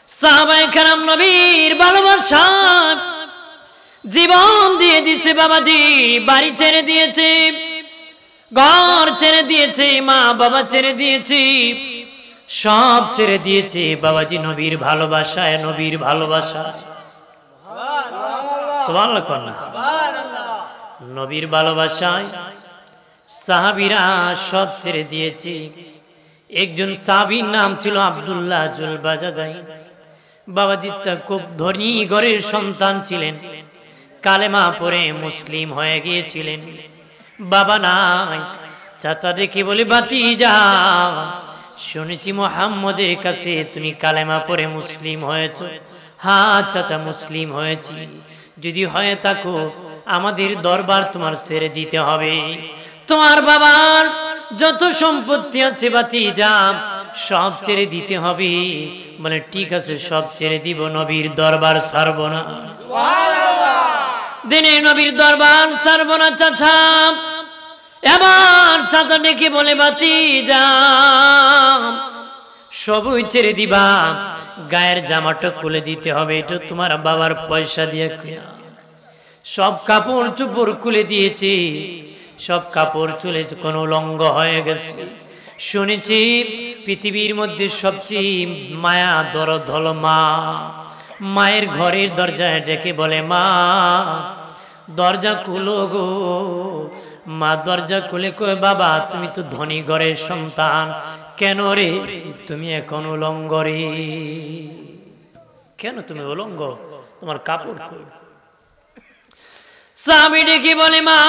সাহাবায়ে কেরাম নবীর ভালোবাসা জীবন দিয়ে দিয়েছে বাবাজি, বাড়ি ছেড়ে দিয়েছে, ঘর ছেড়ে দিয়েছে, মা বাবা ছেড়ে দিয়েছে, সব ছেড়ে দিয়েছে বাবাজি নবীর ভালোবাসায়, নবীর ভালোবাসা। সুবহানাল্লাহ কন্যা, নবীর ভালোবাসায় সাহাবীরা সব ছেড়ে দিয়েছে। একজন সাহাবীর নাম ছিল আব্দুল্লাহ জুলবাজাদাই। বাবাজি তা খুব ধনী ঘরের সন্তান ছিলেন, কালেমা পড়ে মুসলিম হয়ে গিয়েছিলেন। বাবা নাই, চাচা দেখে বলে ভাতিজা শুনেছি মুহাম্মদের কাছে তুমি কালেমা পড়ে মুসলিম হয়েছ। হ্যাঁ চাচা মুসলিম হয়েছি, যদি হয়ে থাকো আমাদের দরবার তোমার ছেড়ে দিতে হবে, তোমার বাবার যত সম্পত্তি আছে ভাতিজা সব ছেড়ে দিতে হবে। বলে ঠিক আছে সব ছেড়ে দিব, নবীর দরবার ছাড়ব না। দিনে নবীর দরবার ছাড়ব না চাচা। এবার চাচা ডেকে বলে ভাতিজা সবই ছেড়ে দিবা, গায়ের জামাটা খুলে দিতে হবে, এটা তোমার বাবার পয়সা দিয়ে কিনা। সব কাপড় চোপড় খুলে দিয়েছে, সব কাপড় চুলে কোন উলঙ্গ হয়ে গেছে। শুনেছি পৃথিবীর মধ্যে সবচেয়ে মায়া দরদ হলো মা। মায়ের ঘরের দরজায় ডেকে বলে মা দরজা খুলো গো। মা দরজা খুলে কয় বাবা তুমি তো ধনী ঘরের সন্তান, কেন রে তুমি এখন উলঙ্গ রে? কেন তুমি উলঙ্গ, তোমার কাপড় কই? সাহাবী ডেকে বলে মা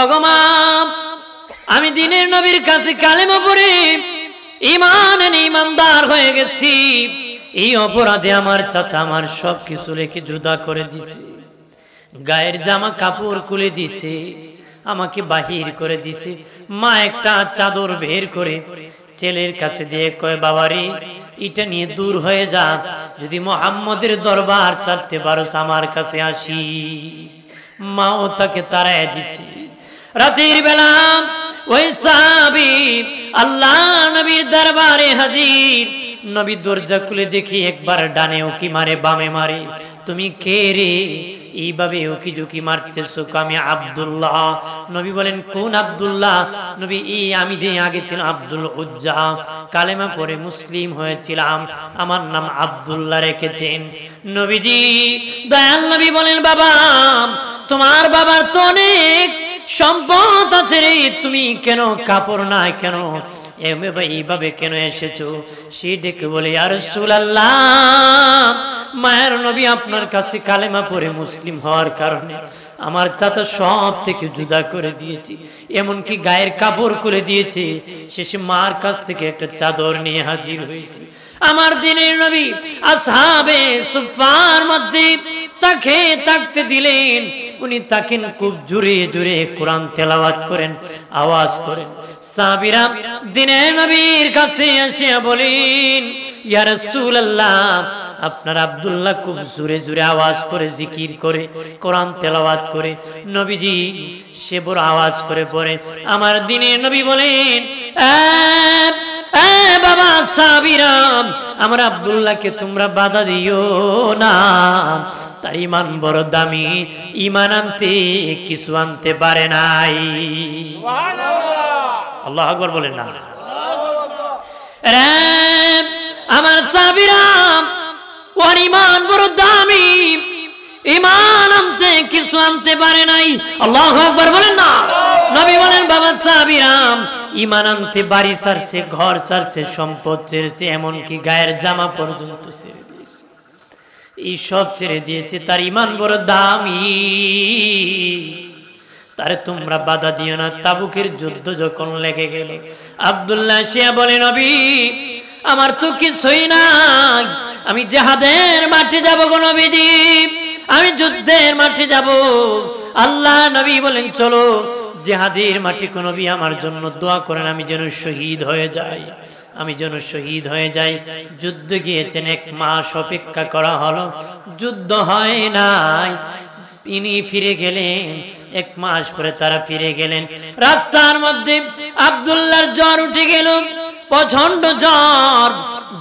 ওগো মা, আমি দিনের নবীর কাছে কালেমা পড়ে ইমানদার হয়ে গেছি, এই অপরাধে আমার চাচা আমার সব কিছু রেখে জুদা করে দিছে, গায়ের জামা কাপড় খুলে দিছে, আমাকে বাহির করে দিছে। মা একটা চাদর বের করে ছেলের কাছে দিয়ে কয় বাবারে এটা নিয়ে দূর হয়ে যা, যদি মুহাম্মদের দরবার ছাড়তে পারোস আমার কাছে আসিস। মাও তাকে তাড়ায় দিছে। রাতের বেলা ওই সাহাবী আল্লাহ নবীর দরবারে হাজির। নবী দরজা খুলে দেখি একবার ডানে উকি মারে, বামে মারে। তুমি কে রে, এইভাবে উকি ঝুঁকি মারতেছো? আমি আব্দুল্লাহ। নবী বলেন কোন আব্দুল্লাহ? নবী এই আমি আগে ছিলাম আব্দুল উজ্জা, কালেমা পড়ে মুসলিম হয়েছিলাম, আমার নাম আব্দুল্লাহ রেখেছেন। নবীজি দয়াল নবী বলেন বাবা তোমার বাবার তো অনেক সম্পদ আছে রে, তুমি কেন কাপড় নাই, কেন এইভাবে কেন এসেছো? সে ডেকে বলে ইয়া রাসূলুল্লাহ, মায়ের নবী আপনার কাছে কালেমা পড়ে মুসলিম হওয়ার কারণে আমার চাচা সব থেকে জুদা করে দিয়েছি, এমনকি গায়ের কাপড় করে দিয়েছে। শেষে মার কাছ থেকে একটা চাদর নিয়ে হাজির হয়েছি। আমার দিনের নবী আসহাবে সুফার মধ্যে তাকে থাকতে দিলেন। উনি তাকেন খুব জোরে জোরে কোরআন তেলাওয়াত করেন, আওয়াজ করেন। সাহাবীরা দিনের নবীর কাছে আসিয়া বলেন ইয়া রাসূলুল্লাহ, আপনার আব্দুল্লাহ খুব জোরে জোরে আওয়াজ করে জিকির করে, কোরআন তেলাওয়াত করে। নবীজি সে বড় আওয়াজ করে পড়ে। আমার দিনের নবী বলেন বাবা সাহাবীরা, আমার আব্দুল্লাহকে তোমরা বাধা দিও না, তার ঈমান বড় দামি, ঈমান আনতে কিছু আনতে পারে নাই। সুবহানাল্লাহ, আল্লাহু আকবার বলেন না। আমার সাহাবীরা ওর ঈমান বড় দামি, ঈমান আনতে কিছু আনতে পারে নাই। আল্লাহু আকবার বলেন না। নবী বলেন বাবা সাহাবীরা ঈমান আনতে বাড়ি ছাড়ছে, ঘর ছাড়ছে, সম্পদ ছেড়েছে, এমনকি গায়ের জামা পর্যন্ত ছেড়ে দিয়েছে। এই সব ছেড়ে দিয়েছে, তার ঈমান বড় দামি, তারে তোমরা বাধা দিও না। তাবুকের যুদ্ধ যখন লেগে গেল, আব্দুল্লাহ শিয়া বলে নবী আমার তো কিছুই নাই, আমি জিহাদের মাঠে যাব গো নবীজি, আমি যুদ্ধের মাঠে যাব। আল্লাহ নবী বলেন চলো জিহাদের মাঠে কোন নবী আমার জন্য দোয়া করেন, আমি যেন শহীদ হয়ে যাই, আমি যেন শহীদ হয়ে যাই। যুদ্ধ গিয়েছেন, 1 মাস অপেক্ষা করা হলো, যুদ্ধ হয় নাই। তিনি ফিরে গেলেন, 1 মাস পরে তারা ফিরে গেলেন। রাস্তার মধ্যে আব্দুল্লাহর জ্বর উঠে গেল, প্রচন্ড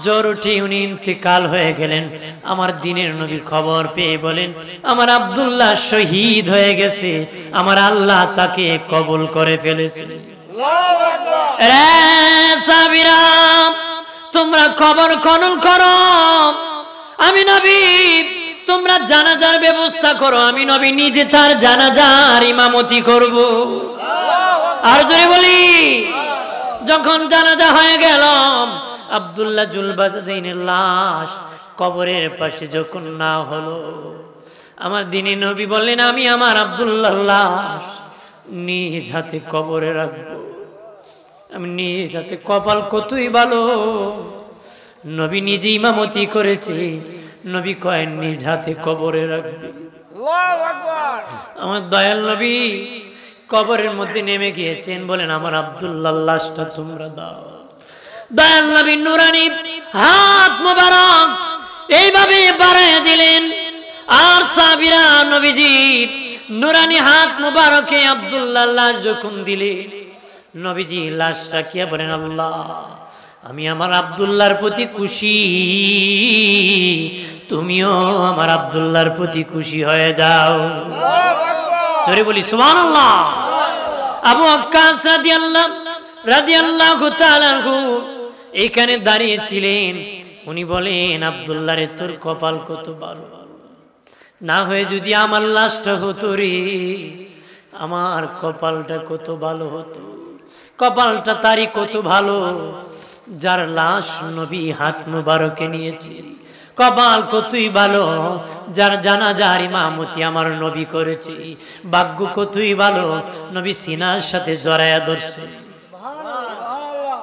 জ্বর উঠে উনি ইন্তেকাল হয়ে গেলেন। আমার দিনের নবী খবর পেয়ে বলেন, আমার আব্দুল্লাহ শহীদ হয়ে গেছে, আমার আল্লাহ তাকে কবুল করে ফেলেছে। রে সাহাবীরা, তোমরা খবর খনন করো, আমি নবী, তোমরা জানাজার ব্যবস্থা করো, আমি নবী নিজে তার জানাজার ইমামতি করব। আর জোরে বলি, যখন জানাজা হয়ে গেল, আব্দুল্লাহ জুলবাজাইনের লাশ কবরের পাশে যখন না হলো, আমার দিনে নবী বললেন, আমি আমার আব্দুল্লাহর লাশ নিজ হাতে কবরে রাখবো। আমি নিজ হাতে, কপাল কতই ভালো, নবী নিজে ইমামতি করেছে, নবী কয় নিজ হাতে কবরে রাখবে। আমার দয়াল নবী কবরের মধ্যে নেমে গিয়েছেন, বলেন আমার আব্দুল্লাহর লাশটা তোমরা দাও। দয়াল নবী নুরানি হাত মোবারক এইভাবে বাড়ায় দিলেন, আর সাহাবীরা নবীজি নুরানি হাত মোবারকে আব্দুল্লাহর লাশ যখন দিলেন, নবীজি লাশ রাখিয়া বলেন, আল্লাহ, আমি আমার আব্দুল্লাহর প্রতি খুশি, তুমিও আমার আব্দুল্লাহর প্রতি খুশি হয়ে যাও। জোরে বলি সুবহানাল্লাহ। আবু ওয়াক্কাস রাদিয়াল্লাহু তাআলা আনহু এখানে দাঁড়িয়ে ছিলেন। উনি বলেন, আব্দুল্লাহরে তোর কপাল কত ভালো, না হয়ে যদি আমার লাশটা হতো রে, আমার কপালটা কত ভালো হতো। কপালটা তারই কত ভালো, যার লাশ নবী হাত মুবারকে নিয়েছে। কপাল কতই ভালো, যার জানাজার ইমামতি আমার নবী করেছে। ভাগ্য কতই ভালো, নবী সিনার সাথে জড়ায়া ধরছে।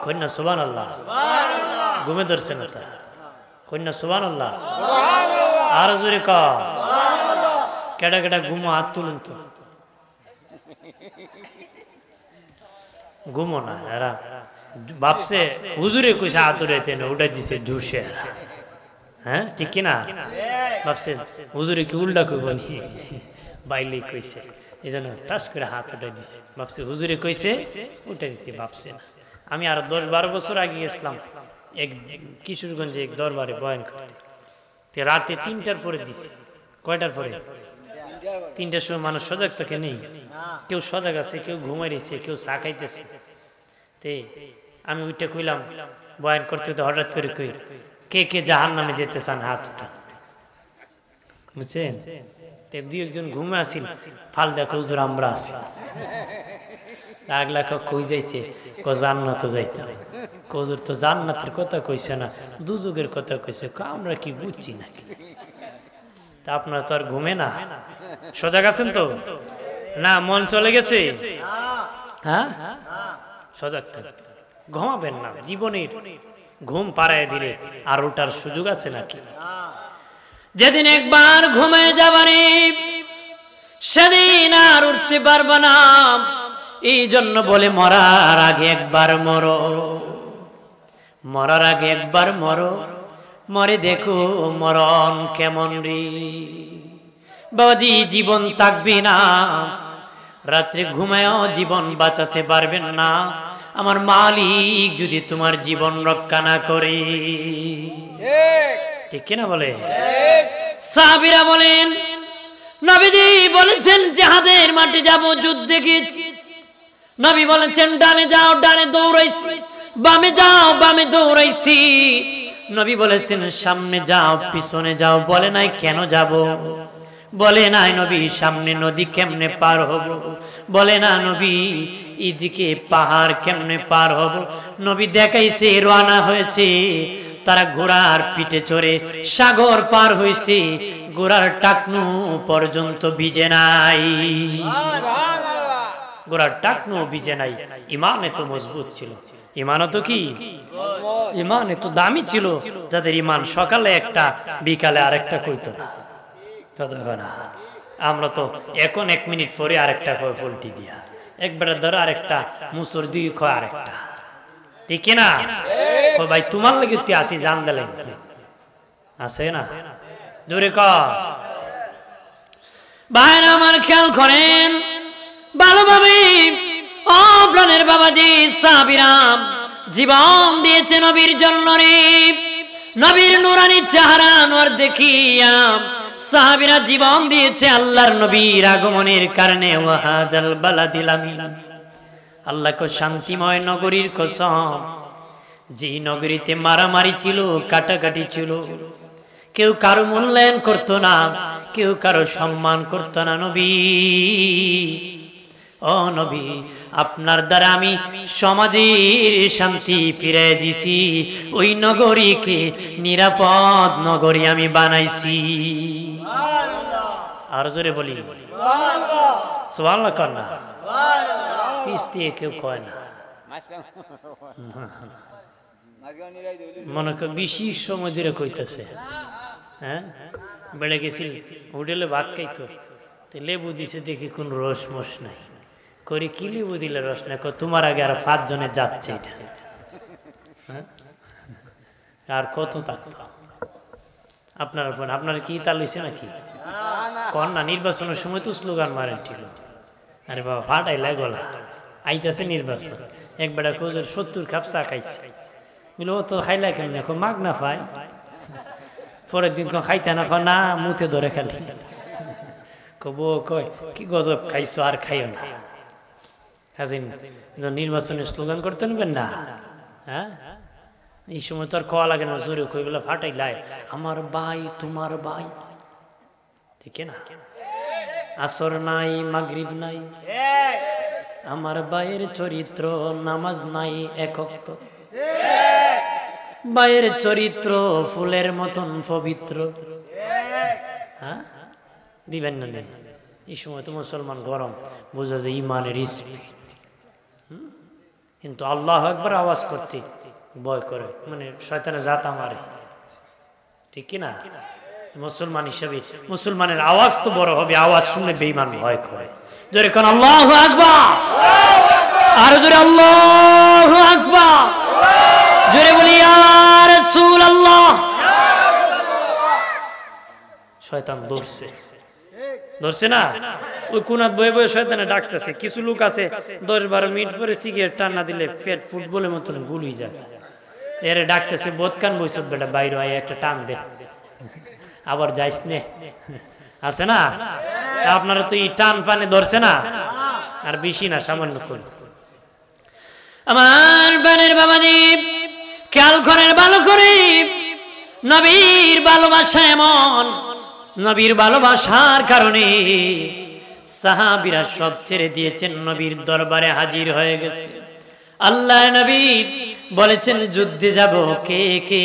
কন্যা সুবহানাল্লাহ, ঘুমে ধরছে না তা, কন্যা সুবহানাল্লাহ। আর জোরে ক, কেডা কেডা ঘুমো হাত তুলুন তো। ঘুমো না, এরা ভাবছে হুজুরে কইছে আতরে না, ওটা দিছে ঢুসে। হ্যাঁ ঠিক কিনা? ভাবছে হুজুরে কি উল্টা কইব নি, বাইলে কইছে, এই জন্য টাস করে হাত উঠে দিছে। ভাবছে হুজুরে কইছে উঠে দিছে, ভাবছে না। আমি আর 10-12 বছর আগে গেছিলাম এক কিশোরগঞ্জে এক দরবারে বয়ান করতে, রাতে 3টার পরে দিছে। কয়টার পরে? 3টার সময়। মানুষ সজাগ থাকে নেই, কেউ সজাগ আছে, কেউ ঘুমাই রয়েছে, কেউ চা খাইতেছে। তে আমি ওইটা কইলাম বয়ান করতে, তো হঠাৎ করে কই, কে কে জাহান্নামে যেতে চান হাত উঠান, বুঝছেন? তে 2-1 ঘুমে আসিল, ফাল দেখো হুজুর আমরা আছি। আগলা কই যাইতে, ক জান্নাত যাইতে। হুজুর তো জান্নাতের কথা কইছে না, দুজুগের কথা কইছে। আমরা কি বুঝছি নাকি? তা আপনারা তো আর ঘুমে না, সজাগ আছেন তো না? মন চলে গেছে? হ্যাঁ, সজাগ থাকবেন, ঘুমাবেন না। জীবনের ঘুম পাড়ায় দিলে আর ওটার সুযোগ আছে নাকি? যেদিন একবার ঘুমায় যাবারে সেদিন আর উঠতে পারবে না। এই জন্য বলে মরার আগে একবার মরো, মরার আগে একবার মরো, মরে দেখো মরণ কেমন রে। বাবাজি, জীবন থাকবে না, রাত্রে ঘুমায়ও জীবন বাঁচাতে পারবেন না আমার মালিক যদি তোমার জীবন রক্ষা না করে। ঠিক কিনা বলে? সাহাবীরা বলেন, নবীজি বলেছেন জিহাদের মাঠে যাব, যুদ্ধে গেছি। নবী বলেছেন ডানে যাও, ডানে দৌড়াইছি, বামে যাও, বামে দৌড়াইছি। নবী বলেছেন সামনে যাও, পিছনে যাও। বলে নাই কেন যাব? বলে নাই নবী সামনে নদী কেমনে পার হব? বলে না নবী এদিকে পাহাড় কেমনে পার হব? নবী দেখাইছে রওনা হয়েছে, তারা ঘোড়ার পিঠে চড়ে সাগর পার হয়েছে, ঘোড়ার টাকনু পর্যন্ত ভিজে নাই। ঘোড়ার টাকনু ভিজে নাই। ইমান এত মজবুত ছিল। ইমান তো কি? ইমান এত দামি ছিল, যাদের ইমান সকালে একটা বিকালে আরেকটা কইতো না। আমরা তো এখন 1 মিনিট পরে আরেকটা কয় পোল্টি দিয়া, একবারে ধরে আরেকটা মুসুর দিয়ে কয় আরেকটা। ঠিক না? ভাই তোমার লাগে তুই আসি জান দিলে আছে না? জোরে ক ভাইরা আমার, খেয়াল করেন ভালোভাবে। ও প্রাণের বাবাজি সাহাবীরা, জীবন দিয়েছে নবীর জন্য রে। নবীর নুরানি চেহারা আনোয়ার দেখিয়া সাহাবীরা জীবন দিয়েছে আল্লাহর নবীর আগমনের কারণে। ওয়াহাজাল বালাদিল আমিন, আল্লাহ কো শান্তিময় নগরীর কসম, যে নগরীতে মারামারি ছিল, কাটাকাটি ছিল, কেউ কারো মূল্যায়ন করতো না, কেউ কারো সম্মান করতো না। নবী, ও নবী, আপনার দ্বারা আমি সমাজের শান্তি ফিরে দিছি, ওই নগরীকে নিরাপদ নগরী আমি বানাইছি। আর জোরে বলি সুবহানাল্লাহ। কর না, পিছ দিয়ে কেউ কয় না, মনে কর বেশি সময় ধরে কইতেছে। হ্যাঁ, বেড়ে গেছিল হোটেলে ভাত খাইতো, লেবু দিছে, দেখি কোন রস মস নাই, করি কি লেবু দিলে রস নাই, তোমার আগে আর 5 জনে যাচ্ছে এটা। আর কত থাকতো আপনার উপর, আপনার কি তাল হয়েছে নাকি? কর না, নির্বাচনের সময় তো স্লোগান মারেন ঠিক। আরে বাবা, ফাটাইলা গলা, আইতাছে নির্বাচন, এক বেড়া খোঁজের 70 কাপ চা খাইছে, বলে ও তো খাইলা কেন, মাগ না পাই। পরের দিন খাইতে না, না মুখে ধরে খেলে, কব কয় কি গজব খাইছো, আর খাইও না। হাজিন, নির্বাচনের স্লোগান করতে নেবেন না। হ্যাঁ, এই সময় তো আর খাওয়া লাগে না, জোরে কই বলে ফাটাইলাই, আমার ভাই তোমার ভাই, ঠিক না? আসর নাই, মাগরিব নাই, আমার ভাইয়ের চরিত্র, নামাজ নাই একক তো, ভাইয়ের চরিত্র ফুলের মতন পবিত্র। হ্যাঁ, দিবেন না নেই, এই সময় তো মুসলমান গরম, বোঝা যায় ইমানের স্পিড। কিন্তু আল্লাহ একবার আওয়াজ করতে ভয় করে, মানে শয়তানে জাতা মারে, ঠিক কিনা? মুসলমান হিসেবে মুসলমানের আওয়াজ তো বড় হবে, আওয়াজ শুনলে বেঈমান ভয় করে। জোরে কোন আল্লাহু আকবার, আর জোরে আল্লাহু আকবার, জোরে বলি ইয়া রাসূলুল্লাহ। শয়তান ধরছে না, ওই কোনাত বয়ে বয়ে শয়তানে ডাকতেছে। কিছু লোক আছে 10-12 মিনিট পরে সিগারেট টান না দিলে ফেট ফুটবলের মতন গুলি যায়, এরে ডাকতেছে, বোধকান বইস বেটা বাইরে আয় একটা টান দে, আবার যাইস নে, আছে না? আপনারা তো এই টান পানে ধরছে না, আর বেশি না, সামান্য করে। আমার বানের বাবাজি খেয়াল করেন ভালো করে, নবীর ভালোবাসা এমন, নবীর ভালোবাসার কারণে সাহাবীরা সব ছেড়ে দিয়েছেন, নবীর দরবারে হাজির হয়ে গেছে। আল্লাহ নবী বলেছেন যুদ্ধে যাব, কে কে?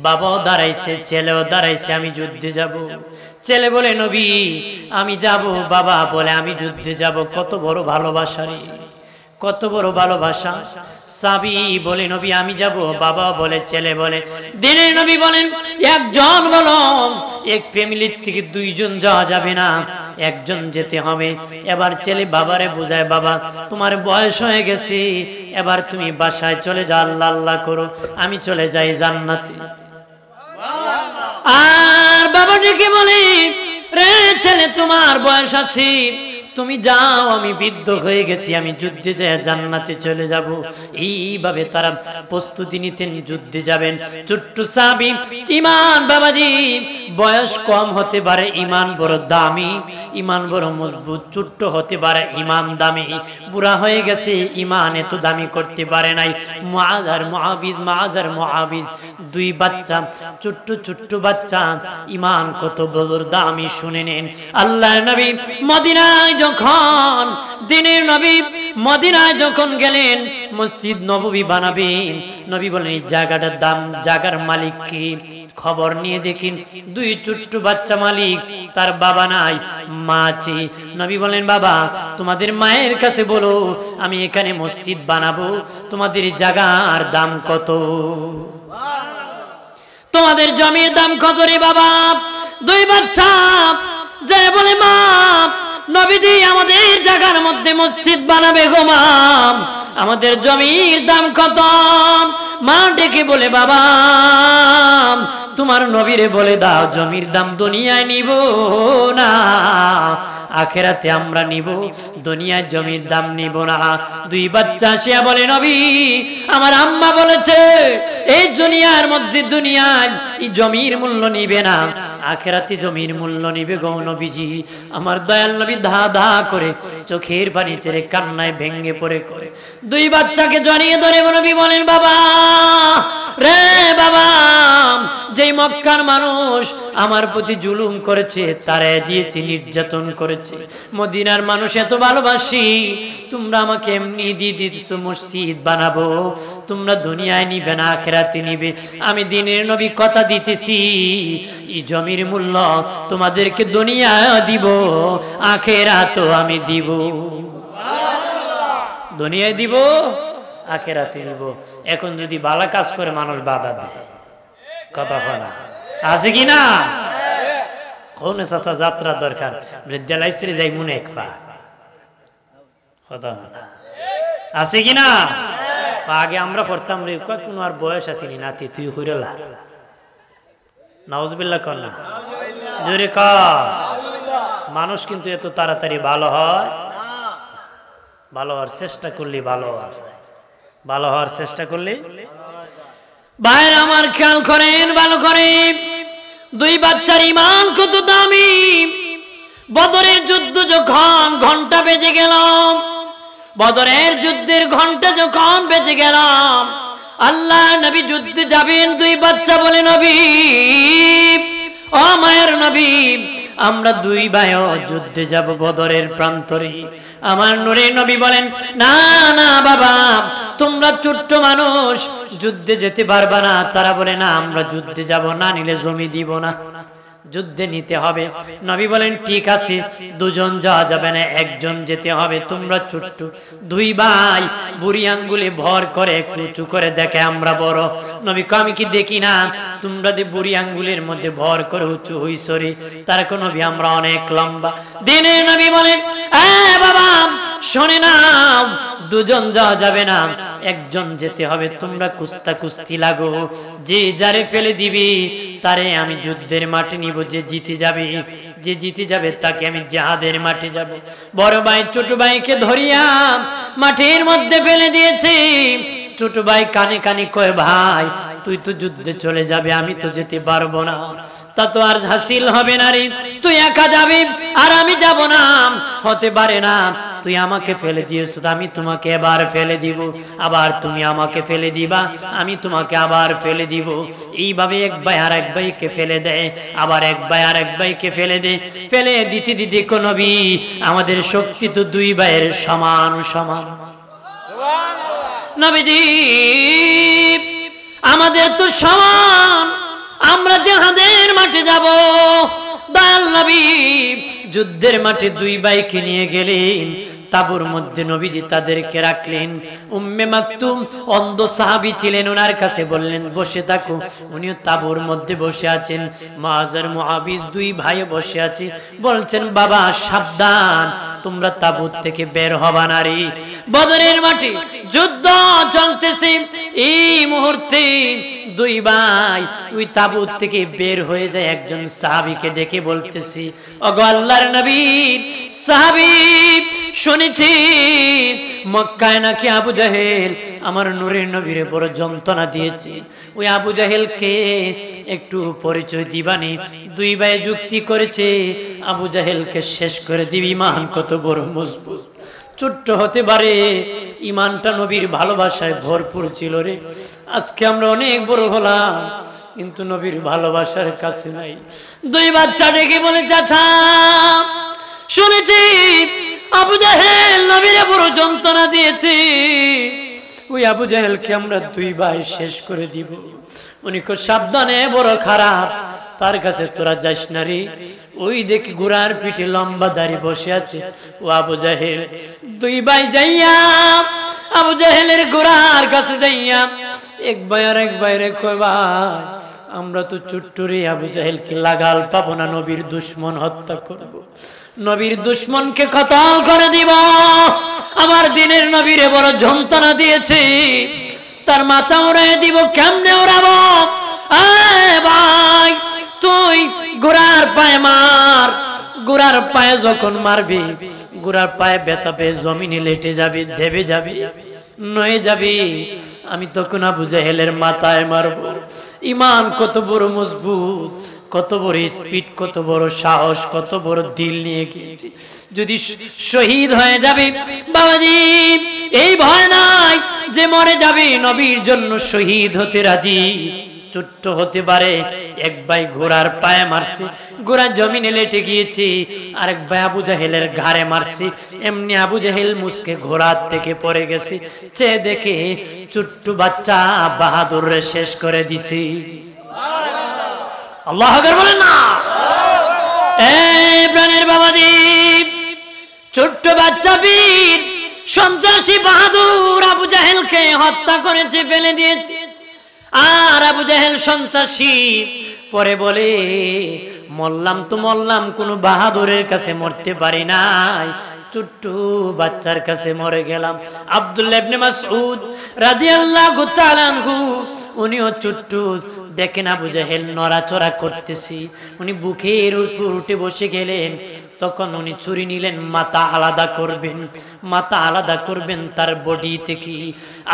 বাবাও দাঁড়াইছে, ছেলেও দাঁড়াইছে, আমি যুদ্ধে যাব। ছেলে বলে নবী আমি যাব, বাবা বলে আমি যুদ্ধে যাব। কত বড় ভালোবাসা রে, কত বড় ভালোবাসা। সাবি বলে নবী আমি যাব, বাবা বলে, ছেলে বলে। দিনের নবী বলেন একজন বলো, এক ফ্যামিলির থেকে 2 জন যাওয়া যাবে না, একজন যেতে হবে। এবার ছেলে বাবারে বোঝায়, বাবা তোমার বয়স হয়ে গেছে, এবার তুমি বাসায় চলে যাও, আল্লাহ আল্লাহ করো, আমি চলে যাই জান্নাতে। আর বাবা ডেকে বলে, রে ছেলে তোমার বয়স আছে, তুমি যাও, আমি বৃদ্ধ হয়ে গেছি, আমি যুদ্ধে যাই জান্নাতে চলে যাব। এইভাবে তারা প্রস্তুতি নিতেন, যুদ্ধে যাবেন। ছোট্ট সাহাবী, ইমান বাবাজি বয়স কম হতে পারে, ইমান বড় দামি, ইমান বড় মজবুত। ছোট্ট হতে পারে, ইমান দামি। বুড়া হয়ে গেছে, ইমান এত দামি করতে পারে নাই। মুআজ আর মুআবিজ 2 বাচ্চা, ছোট্ট ছোট্ট বাচ্চা, ইমান কত বড় দামি শুনে নেন। আল্লাহর নবী মদিনায় যখন, দিনের নবী মদিনায় যখন গেলেন, মসজিদ নববী বানাবেন, নবী বলেন এই জায়গাটার দাম, জায়গার মালিক কি? খবর নিয়ে দেখেন 2 ছোট্ট বাচ্চা মালিক, তার বাবা নাই, মা আছে। নবী বলেন বাবা তোমাদের মায়ের কাছে বলো আমি এখানে মসজিদ বানাবো, তোমাদের জায়গার দাম কত? তোমাদের জমির দাম কত রে বাবা? 2 বাচ্চা যায় বলে মা নবীজি আমাদের জায়গার মধ্যে মসজিদ বানাবে গো মা, আমাদের জমির দাম কত? মা ডেকে বলে বাবা তোমার নবীরে বলে দাও জমির দাম দুনিয়ায় নিব না, আখেরাতে আমরা নিব, দুনিয়ায় জমির দাম নিব না। দুই বাচ্চা আসিয়া বলে নবী আমার আম্মা বলেছে এই দুনিয়ার মধ্যে দুনিয়ায় এই জমির মূল্য নিবে না, আখেরাতে জমির মূল্য নিবে গো নবীজি। আমার দয়াল নবী ধা ধা করে চোখের পানি ছেড়ে কান্নায় ভেঙে পড়ে করে দুই বাচ্চাকে জড়িয়ে ধরে নবী বলেন বাবা রে বাবা, যেই মক্কার মানুষ আমার প্রতি জুলুম করেছে, তারাই দিয়েছে, নির্যাতন করেছে, মদিনার মানুষ এত ভালোবাসি, তোমরা আমাকে এমনি দিয়ে দিতেছো মসজিদ বানাবো, তোমরা দুনিয়ায় নিবে না আখিরাতে নিবে। আমি দিনের নবী কথা দিতেছি এই জমির মূল্য তোমাদেরকে দুনিয়ায় দিব, আখিরাতেও আমি দিব। দুনিয়ায় দিব, আখিরাতে দিব। এখন যদি ভালো কাজ করে মানুষ বাধা দেয়, কথা হয় না, আছে কি না? কোন চাচা যাত্রা দরকার বিদ্যালয় স্ত্রী যাই মনে এক পা, কথা হয় না, আছে কি না? আগে আমরা পড়তাম রে কোন আর বয়স আসেনি নাতি তুই হইরলা নাউজুবিল্লাহ কর না জোরে ক। মানুষ কিন্তু এত তাড়াতাড়ি ভালো হয়, ভালো হওয়ার চেষ্টা করলে ভালো আছে, ভালো হওয়ার চেষ্টা করলে। ভাইর আমার খেয়াল করেন ভালো করে, দুই বাচ্চার ইমান কত দামি। বদরের যুদ্ধ যখন ঘন্টা বেজে গেল, বদরের যুদ্ধের ঘন্টা যখন বেজে গেল, আল্লাহ নবী যুদ্ধে যাবেন, দুই বাচ্চা বলে নবী ও মায়ের নবী আমরা দুই ভাই যুদ্ধে যাব বদরের প্রান্তরে। আমার নূরে নবী বলেন না না বাবা তোমরা ছোট্ট মানুষ যুদ্ধে যেতে পারবা না। তারা বলে না আমরা যুদ্ধে যাব না, নিলে জমি দিব না, যুদ্ধে নিতে হবে। নবী বলেন ঠিক আছে দুজন যাওয়া যাবে না, একজন যেতে হবে। তোমরা ছোট্ট দুই ভাই, বুড়ি আঙ্গুলে ভর করে একটু উঁচু করে দেখে আমরা বড়। নবী কো আমি কি দেখি না তোমরা যে বুড়ি আঙ্গুলের মধ্যে ভর করে উঁচু হইছরি, তার কোন নবী আমরা অনেক লম্বা। দিনে নবী বলেন বাবা শোনে না, দুজন যাওয়া যাবে না, একজন যেতে হবে। তোমরা কুস্তা কুস্তি লাগো, যে যারে ফেলে দিবি তারে আমি যুদ্ধের মাঠে নিব। যে জিতে যাবে, যে জিতে যাবে তাকে আমি জিহাদের মাঠে যাব। বড় ভাই ছোট ভাইকে ধরিয়া মাঠের মধ্যে ফেলে দিয়েছে। ছোট ভাই কানে কানে কয় ভাই তুই তো যুদ্ধে চলে যাবে, আমি তো যেতে পারবো না, তা তো আর হাসিল হবে না রে, তুই একা যাবি আর আমি যাব না, হতে পারে না। তুই আমাকে ফেলে দিয়েছো, আমি তোমাকে এবার ফেলে দিব, আবার তুমি আমাকে ফেলে দিবা, আমি তোমাকে আবার ফেলে দিব। এইভাবে এক ভাই আর এক ভাইকে ফেলে দেয়, আবার এক ভাই আর এক ভাইকে ফেলে দেয়। ফেলে দিতে দিতে কোন নবী আমাদের শক্তি তো দুই ভাইয়ের সমান সমান। নবীজি আমাদের তো সমান, আমরা জিহাদের মাঠে যাব। দয়াল নবী যুদ্ধের মাঠে দুই ভাইকে নিয়ে গেলেন, তাবুর মধ্যে নবীজি তাদেরকে রাখলেন। উম্মে মাকতুম অন্ধ সাহাবী ছিলেন, ওনার কাছে বললেন বসে থাকো। উনিও তাবুর মধ্যে বসে আছেন। মুআয আর মুআবিজ দুই ভাই বসে আছে, বলছেন বাবা সাবধান, তোমরা তাবুত থেকে বের হবা না রে। বদরের মাঠে যুদ্ধ চলতেছে, এই মুহূর্তে দুই ভাই ওই তাবুত থেকে বের হয়ে যায়। একজন সাহাবীকে ডেকে বলতেছি ওগো আল্লাহর নবী সাহাবী, শুনেছি মক্কায় নাকি আবু জাহেল আমার নূরের নবীরে বড় যন্ত্রণা দিয়েছে, ওই আবু জাহেলকে একটু পরিচয় দিবানি। দুই ভাই যুক্তি করেছে আবু জাহেলকে শেষ করে দিবি। ইমান কত বড় মজবুত, ছোট্ট হতে পারে ইমানটা নবীর ভালোবাসায় ভরপুর ছিল রে। আজকে আমরা অনেক বড় হলাম কিন্তু নবীর ভালোবাসার কাছে নাই। দুই বাচ্চা ডেকে বলে চাচা শুনেছি আবু জাহেল নবীরে বড় যন্ত্রণা দিয়েছে, ওই আবু জাহেলকে আমরা দুই ভাই শেষ করে দিব। উনি খুব সাবধানে, বড় খারাপ, তার কাছে তোরা যাস না রে। ওই দেখি ঘোড়ার পিঠে লম্বা দাড়ি বসে আছে ও আবু জাহেল। দুই ভাই যাইয়া আবু জাহেলের ঘোড়ার কাছে যাইয়া এক ভাই আর এক ভাইরে কয় ভাই আমরা তো ছোট্ট রে, আবু জাহেলকে লাগাল পাবো না, নবীর দুশ্মন হত্যা করব, নবীর দুশ্মনকে কতল করে দিব। আমার দিনের নবীরে বড় যন্ত্রণা দিয়েছে, তার মাথা উড়াই দিব। কেমনে উড়াবো? ভাই তুই ঘোড়ার পায়ে মার, ঘোড়ার পায়ে যখন মারবি ঘোড়ার পায়ে ব্যথা পেয়ে জমিনে লেটে যাবি, ভেবে যাবি, নয়ে যাবি। আমি তখন আবু জাহেলের মাথায় মারব। ইমান কত বড় মজবুত, কত বড় স্পিড, কত বড় সাহস, কত বড় দিল নিয়ে গিয়েছি। যদি শহীদ হয়ে যাবে বাবাজি, এই ভয় নাই যে মরে যাবে, নবীর জন্য শহীদ হতে রাজি। ছোট্ট হতে পারে, এক ভাই ঘোড়ার পায়ে মারছে, ঘোড়া জমিনে লেটে গিয়েছে, আরেক ভাই আবু জাহেলের ঘাড়ে মারছে, এমনি আবু জাহেল মুসকে ঘোড়ার থেকে পড়ে গেছে। চেয়ে দেখে ছোট্ট বাচ্চা বাহাদুরে শেষ করে দিছি। আল্লাহু আকবার বলেন না। এই প্রাণের বাবাজি, ছোট্ট বাচ্চা বীর সন্ত্রাসী বাহাদুর আবু জাহেলকে হত্যা করেছে, ফেলে দিয়েছে। আর আবু জাহেল সন্ত্রাসী পরে বলে, মরলাম তো মরলাম, কোন বাহাদুরের কাছে মরতে পারি নাই, ছোট্ট বাচ্চার কাছে মরে গেলাম। আব্দুল্লাহ ইবনে মাসউদ রাদিয়াল্লাহু তাআলা আনহু, উনিও ছোট্ট, দেখেন আবু জাহেল নড়াচড়া করতেছি, উনি বুকের উপর উঠে বসে গেলেন। তখন উনি ছুরি নিলেন, মাথা আলাদা করবেন, মাথা আলাদা করবেন তার বডি থেকে।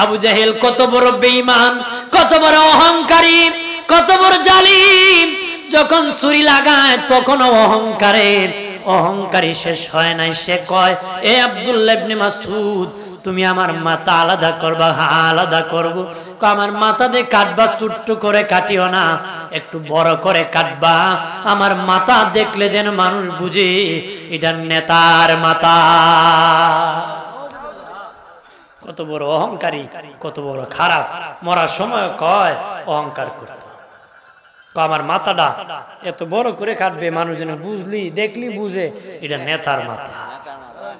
আবু জাহেল কত বড় বেঈমান, কত বড় অহংকারী, কত বড় জালিম। যখন ছুরি লাগায় তখন অহংকারী শেষ হয় নাই। সে কয়, এ আব্দুল্লাহ ইবনে মাসউদ, তুমি আমার মাথা আলাদা করবা? হ্যাঁ আলাদা করব। আমার মাথা দিয়ে কাটবা, ছোট্ট করে কাটিও না, একটু বড় করে কাটবা। আমার মাথা দেখলে যেন মানুষ বুঝে এটা নেতার মাথা। কত বড় অহংকারী, কত বড় খারাপ। মরার সময় কয় অহংকার করতে, আমার মাথাটা এত বড় করে কাটবে, মানুষ যেন বুঝলি দেখলি বুঝে এটা নেতার মাথা।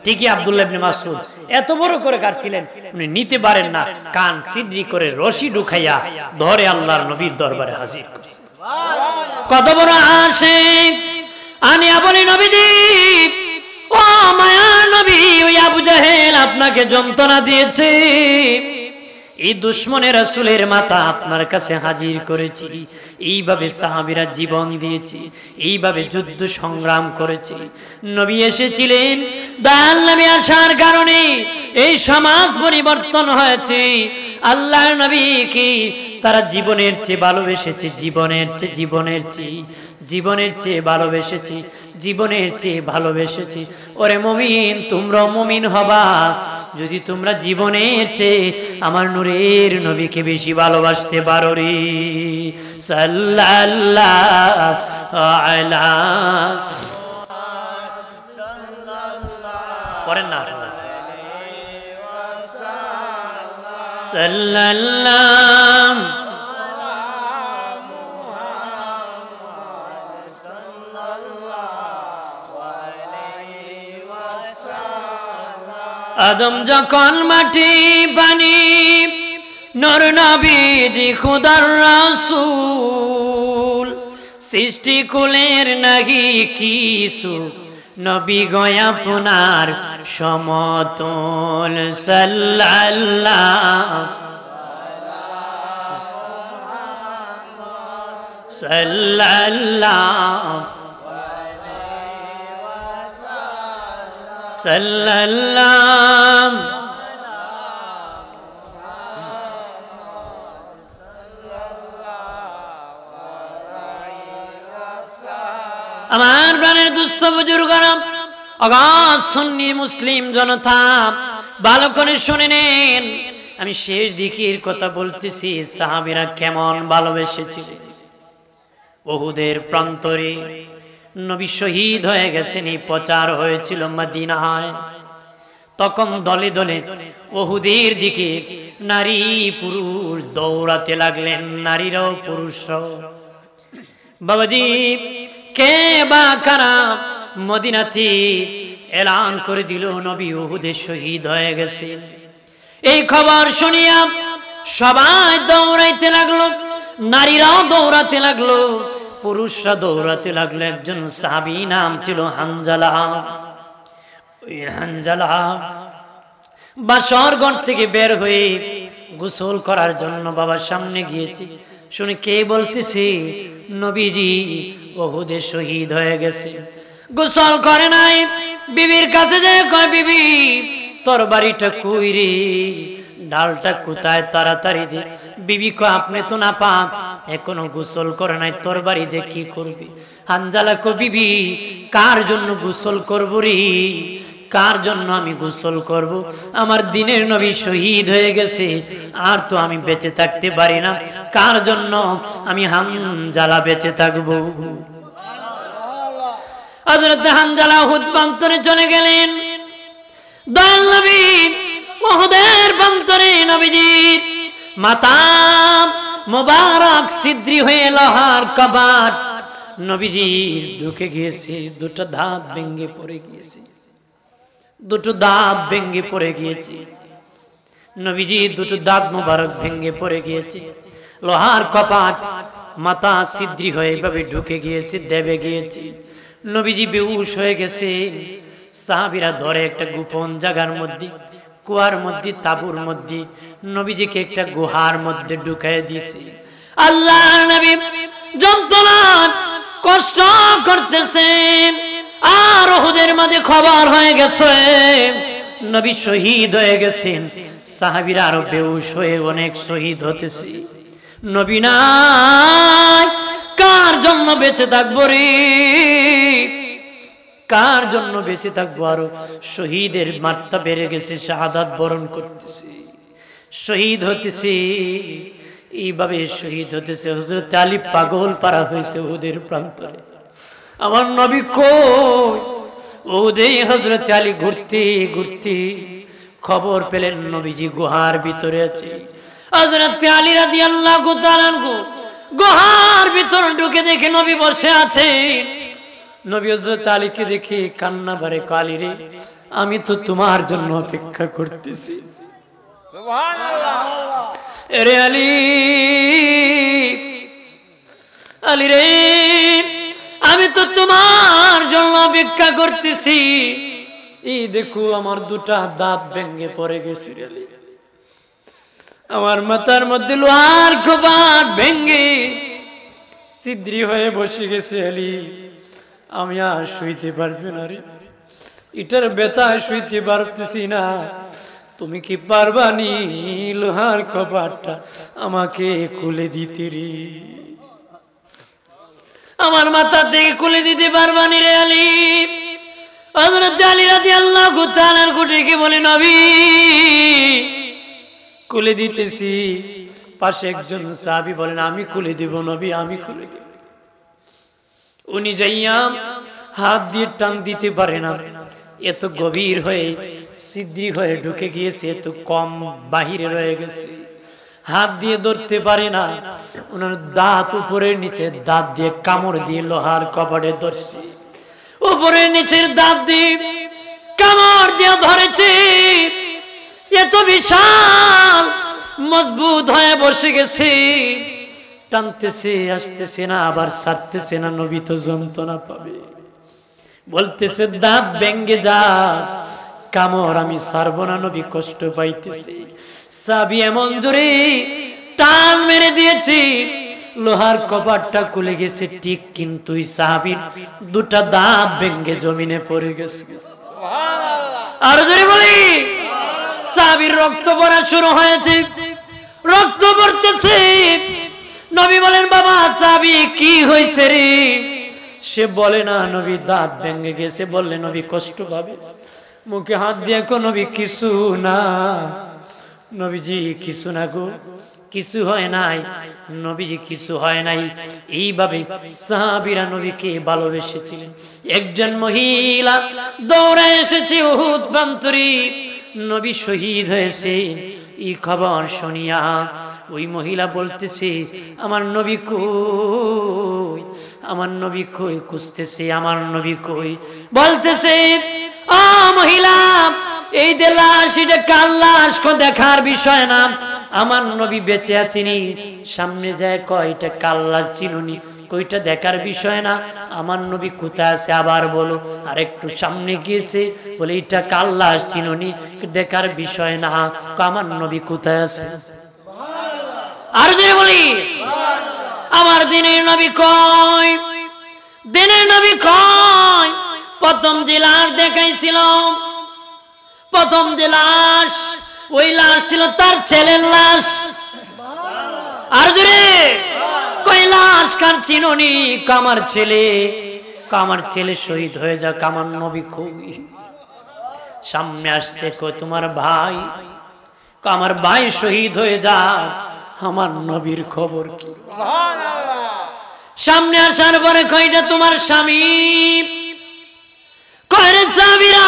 ঠিকই আব্দুল্লাহ ইবনে মাসউদ এত বড় করে কাটছিলেন, উনি নিতে পারেন না, কান সিদ্রি করে রশি ঢুকাইয়া ধরে আল্লাহর নবীর দরবারে হাজির করছে। কত বড় আশিক। আমি বলি, নবীজি ও মায়ার নবী, ওই আবু জাহেল আপনাকে যন্ত্রণা দিয়েছে, এই দুশমনের রাসূলের মাথা আপনার কাছে হাজির করেছি। এইভাবে সাহাবীরা জীবন দিয়েছে, এইভাবে যুদ্ধ সংগ্রাম করেছে। নবী এসেছিলেন, দয়াল নবী আসার কারণে এই সমাজ পরিবর্তন হয়েছে। আল্লাহর নবীকে তারা জীবনের চেয়ে ভালোবেসেছে, জীবনের চেয়ে ভালোবেসেছি, জীবনের চেয়ে ভালোবেসেছি। ওরে মুমিন, তোমরা মুমিন হবা যদি তোমরা জীবনের চেয়ে আমার নূরের নবীকে বেশি ভালোবাসতে পারো রে। সাল্লাল্লাহু আলা পড়েন না, সাল্লাল্লাহু আদম যখন মাটি পানি, নূর নবীজি খোদার রাসূল, সৃষ্টি কুলের নাহি কিছু, নবী গো আপনার সমতল। সাল্লাল্লাহু সাল্লাল্লাহু সাল্লাল্লাহু আমার প্রাণের দুস্থ বুজুর্গরা, অগাধ সুন্নি মুসলিম জনতা, ভালো করে শুনে নেন। আমি শেষ দিকের কথা বলতেছি, সাহাবীরা কেমন ভালোবেসেছিলেন। উহুদের প্রান্তরে নবী শহীদ হয়ে গেছেন, এই প্রচার হয়েছিল মদিনায়। তখন দলে দলে উহুদের দিকে নারী পুরুষ দৌড়াতে লাগলেন, নারীরাও পুরুষরাও। বাবাজি, কে বা কারা মদিনাতে এলান করে দিল নবী উহুদে শহীদ হয়ে গেছে। এই খবর শুনিয়া সবাই দৌড়াইতে লাগলো, নারীরাও দৌড়াতে লাগলো, পুরুষরা দৌড়াতে লাগলো। একজন সাহাবী নাম ছিল হানজালা। ওই হানজালা বাসর ঘর থেকে বের হয়ে গোসল করার জন্য বাবার সামনে গিয়েছে। শুনে কে বলতেছে? নবীজি উহুদে শহীদ হয়ে গেছে। গোসল করে নাই, বিবির কাছে যায় কয়, বিবি তরবারিটা কই রে, ডালটা কোথায়, তাড়াতাড়ি দে। বিবি কয়, আপনি তো না পাক, এখনো গোসল করে নাই, তরবারি দিয়ে কি করবি? হানজালা কয়, বিবি কার জন্য গোসল করব রে, কার জন্য আমি গোসল করব? আমার দিনের নবী শহীদ হয়ে গেছে, আর তো আমি বেঁচে থাকতে পারি না, কার জন্য আমি হানজালা বেঁচে থাকবো? হযরত হানজালা উহুদ প্রান্তরে চলে গেলেন। দয়াল নবী উহুদের প্রান্তরে নবীজির মাথা মোবারক ছিদ্রি হয়ে লোহার কবাট নবীজি ঢুকে গিয়েছে, দুটো দাঁত ভেঙে পড়ে গিয়েছে, দুটো দাঁত ভেঙে পড়ে গিয়েছে। নবীজি দুটো দাঁত মোবারক ভেঙে পড়ে গিয়েছে, লোহার কপাট মাথা ছিদ্রি হয়ে এভাবে ঢুকে গিয়েছে, দেবে গিয়েছে। নবীজি বেহুশ হয়ে গেছে। সাহাবীরা ধরে একটা গোপন জায়গার মধ্যে, কুয়ার মধ্যে, তাঁবুর মধ্যে নবীজিকে একটা গুহার মধ্যে ঢুকাই দিয়েছে। আল্লাহর নবী যন্ত্রণা কষ্ট করতেছেন, আর উহুদের মাঝে খবর হয়ে গেছে নবী শহীদ হয়ে গেছেন। সাহাবীরা আরো বেহুশ হয়ে অনেক শহীদ হতেছে। নবী নাই, কার জন্য বেঁচে থাকবো রে, কার জন্য বেঁচে থাকবো? আরো শহীদের মাত্রা বেড়ে গেছে, শাহাদাত বরণ করতেছে, শহীদ হতেছে, এইভাবে শহীদ হতেছে। হযরত আলী পাগল পারা হয়েছে উহুদের প্রান্তরে। আমার নবী কই? উহুদে হযরত আলী ঘুরতে ঘুরতে খবর পেলেন নবীজি গুহার ভিতরে আছে। হযরত আলী রাদিয়াল্লাহু তাআলা গুহার ভিতর ঢুকে দেখে নবী বসে আছে। নবী হযরত আলীকে দেখে কান্না ভরে, আলী রে, আমি তো তোমার জন্য অপেক্ষা করতেছি। সুবহানাল্লাহ। আরে আলী, আলী রে, আমি তো তোমার জন্য অপেক্ষা করতেছি। এই দেখো আমার দুটা দাঁত ভেঙে পড়ে গেছে রে আলী, আমার মাথার মধ্যে লোহার কবাট ভেঙে ছিদ্রি হয়ে বসে গেছে আলী, আমি আর শুইতে পারবো না রে, এটার ব্যথায় শুইতে পারতেছি না। তুমি কি পারবানি লোহার কবাটটা আমাকে খুলে দিতে রে? আমার মাথা থেকে খুলে দিতে পারবানি রে আলী? হযরত আলী রাদিয়াল্লাহু তাআলার কুটিকে বলে, নবী খুলে দিতেছি। পাশে একজন সাহাবী বলেন, আমি খুলে দিব নবী, আমি খুলে দিব। উনি যাইয়া হাত দিয়ে টান দিতে পারে না, এত গভীর হয়ে ছিদ্রি হয়ে ঢুকে গিয়েছে, এত কম বাহিরে রয়ে গেছে, হাত দিয়ে ধরতে পারে না। ওনার দাঁত উপরের নিচে দাঁত দিয়ে কামড় দিয়ে লোহার কবাটে ধরছে, উপরের নিচের দাঁত দিয়ে কামড় দিয়ে ধরেছে, এত বিশাল মজবুত হয়ে বসে গেছে, টানতেছে, আসতেছে না, আবার ছাড়তেছে না। নবী তো যন্ত্রণা পাবে, বলতেছে দাঁত ভেঙে যা, কামড় আমি ছাড়বো না, নবী কষ্ট পাইতেছে। সাহাবী এমন জোরে টান মেরে দিয়েছে, লোহার কপাটটা খুলে গেছে ঠিক, কিন্তু সাহাবীর দুটা দাঁত ভেঙে জমিনে পড়ে গেছে। আর জোরে বলি, সাহাবীর রক্ত পড়া শুরু হয়েছে, রক্ত পড়তেছে। নবী বলেন, বাবা সাহাবী কি হয়েছে রে? সে বলে না নবী দাঁত ভেঙে গেছে। বললে নবী কষ্ট পাবে, মুখে হাত দিয়ে কো, নবী কিছু না, নবীজি কিছু না গো, কিছু হয় নাই, নবীজি কিছু হয় নাই। এইভাবে সাহাবীরা নবীকে ভালোবেসেছিলেন। একজন মহিলা দৌড়ে এসেছে উহুদ প্রান্তরে, নবী শহীদ হয়েছে এই খবর শুনিয়া ওই মহিলা বলতেছে, আমার নবী কই, আমার নবী কই, খুঁজতেছে আমার নবী কই। বলতেছে, ও মহিলা, এই যে লাশ, এটা কার লাশ দেখার বিষয় না, আমার নবী বেঁচে আছেনি, সামনে যায় কয় এটা কার লাশ চিনুনি, কইটা দেখার বিষয় না, আমার নবী কোথায় আছে আবার বলো। আর একটু সামনে গিয়েছে, বলে এটা কার লাশ চিনুনি, দেখার বিষয় না, আমার নবী কোথায় আছে? আর যদি বলি আমার দিনের নবী কয়, দিনের নবী কয়, প্রথম যে লাশ দেখাইছিল, প্রথম যে লাশ, ওই লাশ ছিল তার ছেলের লাশ। আর জোরে কয় লাশ কার চিননি? আমার ছেলে, আমার ছেলে শহীদ হয়ে যাক, আমার নবী কই? সামনে আসছে কই তোমার ভাই, আমার ভাই শহীদ হয়ে যাক, আমার নবীর খবর কি? সামনে আসার পরে কয়টা তোমার স্বামী, কয় সাহাবীরা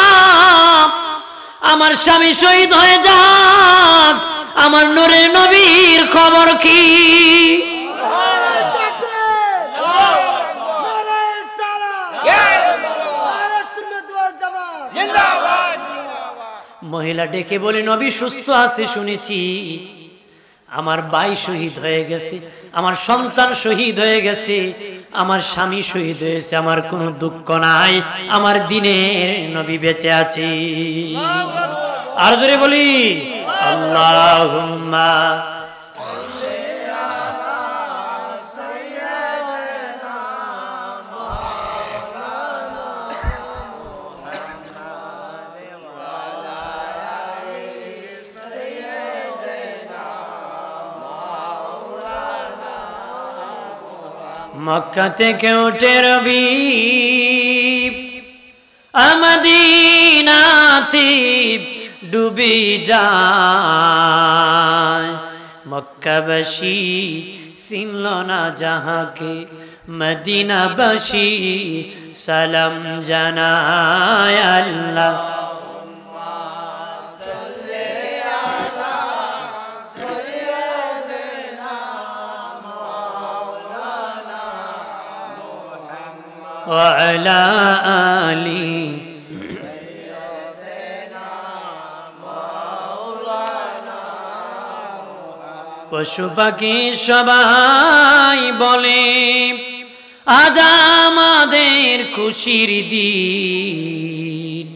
আমার স্বামী শহীদ হয়ে যাক, আমার নূরের নবীর খবর কি? মহিলা ডেকে বলে, নবী সুস্থ আছে শুনেছি, আমার ভাই শহীদ হয়ে গেছে, আমার সন্তান শহীদ হয়ে গেছে, আমার স্বামী শহীদ হয়েছে, আমার কোনো দুঃখ নাই, আমার দিনের নবী বেঁচে আছে। আর জোরে বলি আল্লাহুম্মা মক্কা থেকে উঠে রবি মদিনাতে ডুবে যায়, মক্কাবাসী চিনল না যাহাকে, মদিনাবাসী সালাম জানায় আল্লাহ। وعلى آله পশু পাখি সবাই বলে আজ আমাদের খুশির দিন,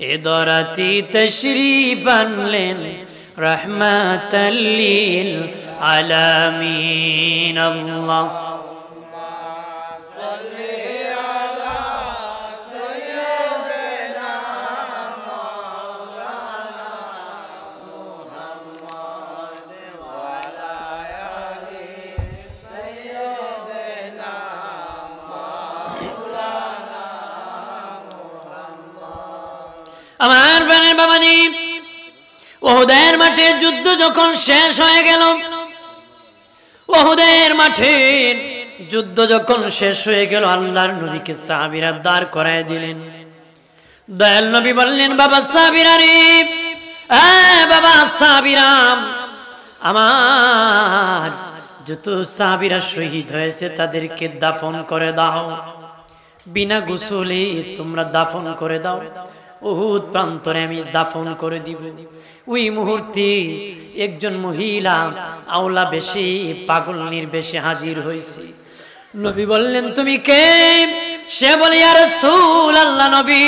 এ দরাতে তশরিফ আনলেন রাহমাতাল লিল আলামিন। আল্লাহ আমার প্রাণের বাবাজি, উহুদের মাঠে যুদ্ধ যখন শেষ হয়ে গেল, উহুদের মাঠের যুদ্ধ যখন শেষ হয়ে গেল, আল্লাহর নবীকে সাহাবীরা দাঁড় করায় দিলেন। দয়াল নবী বললেন, বাবা সাহাবীরা রে, বাবা সাহাবীরা, আমার যত সাহাবীরা শহীদ হয়েছে তাদেরকে দাফন করে দাও, বিনা গোসলে তোমরা দাফন করে দাও, উহুদ প্রান্তরে আমি দাফন করে দিব। ওই মুহূর্তে একজন মহিলা আওলা বেশে, পাগলনির বেশে হাজির হয়েছে। নবী বললেন, তুমি কে? সে বলে, ইয়া রাসূলুল্লাহ, নবী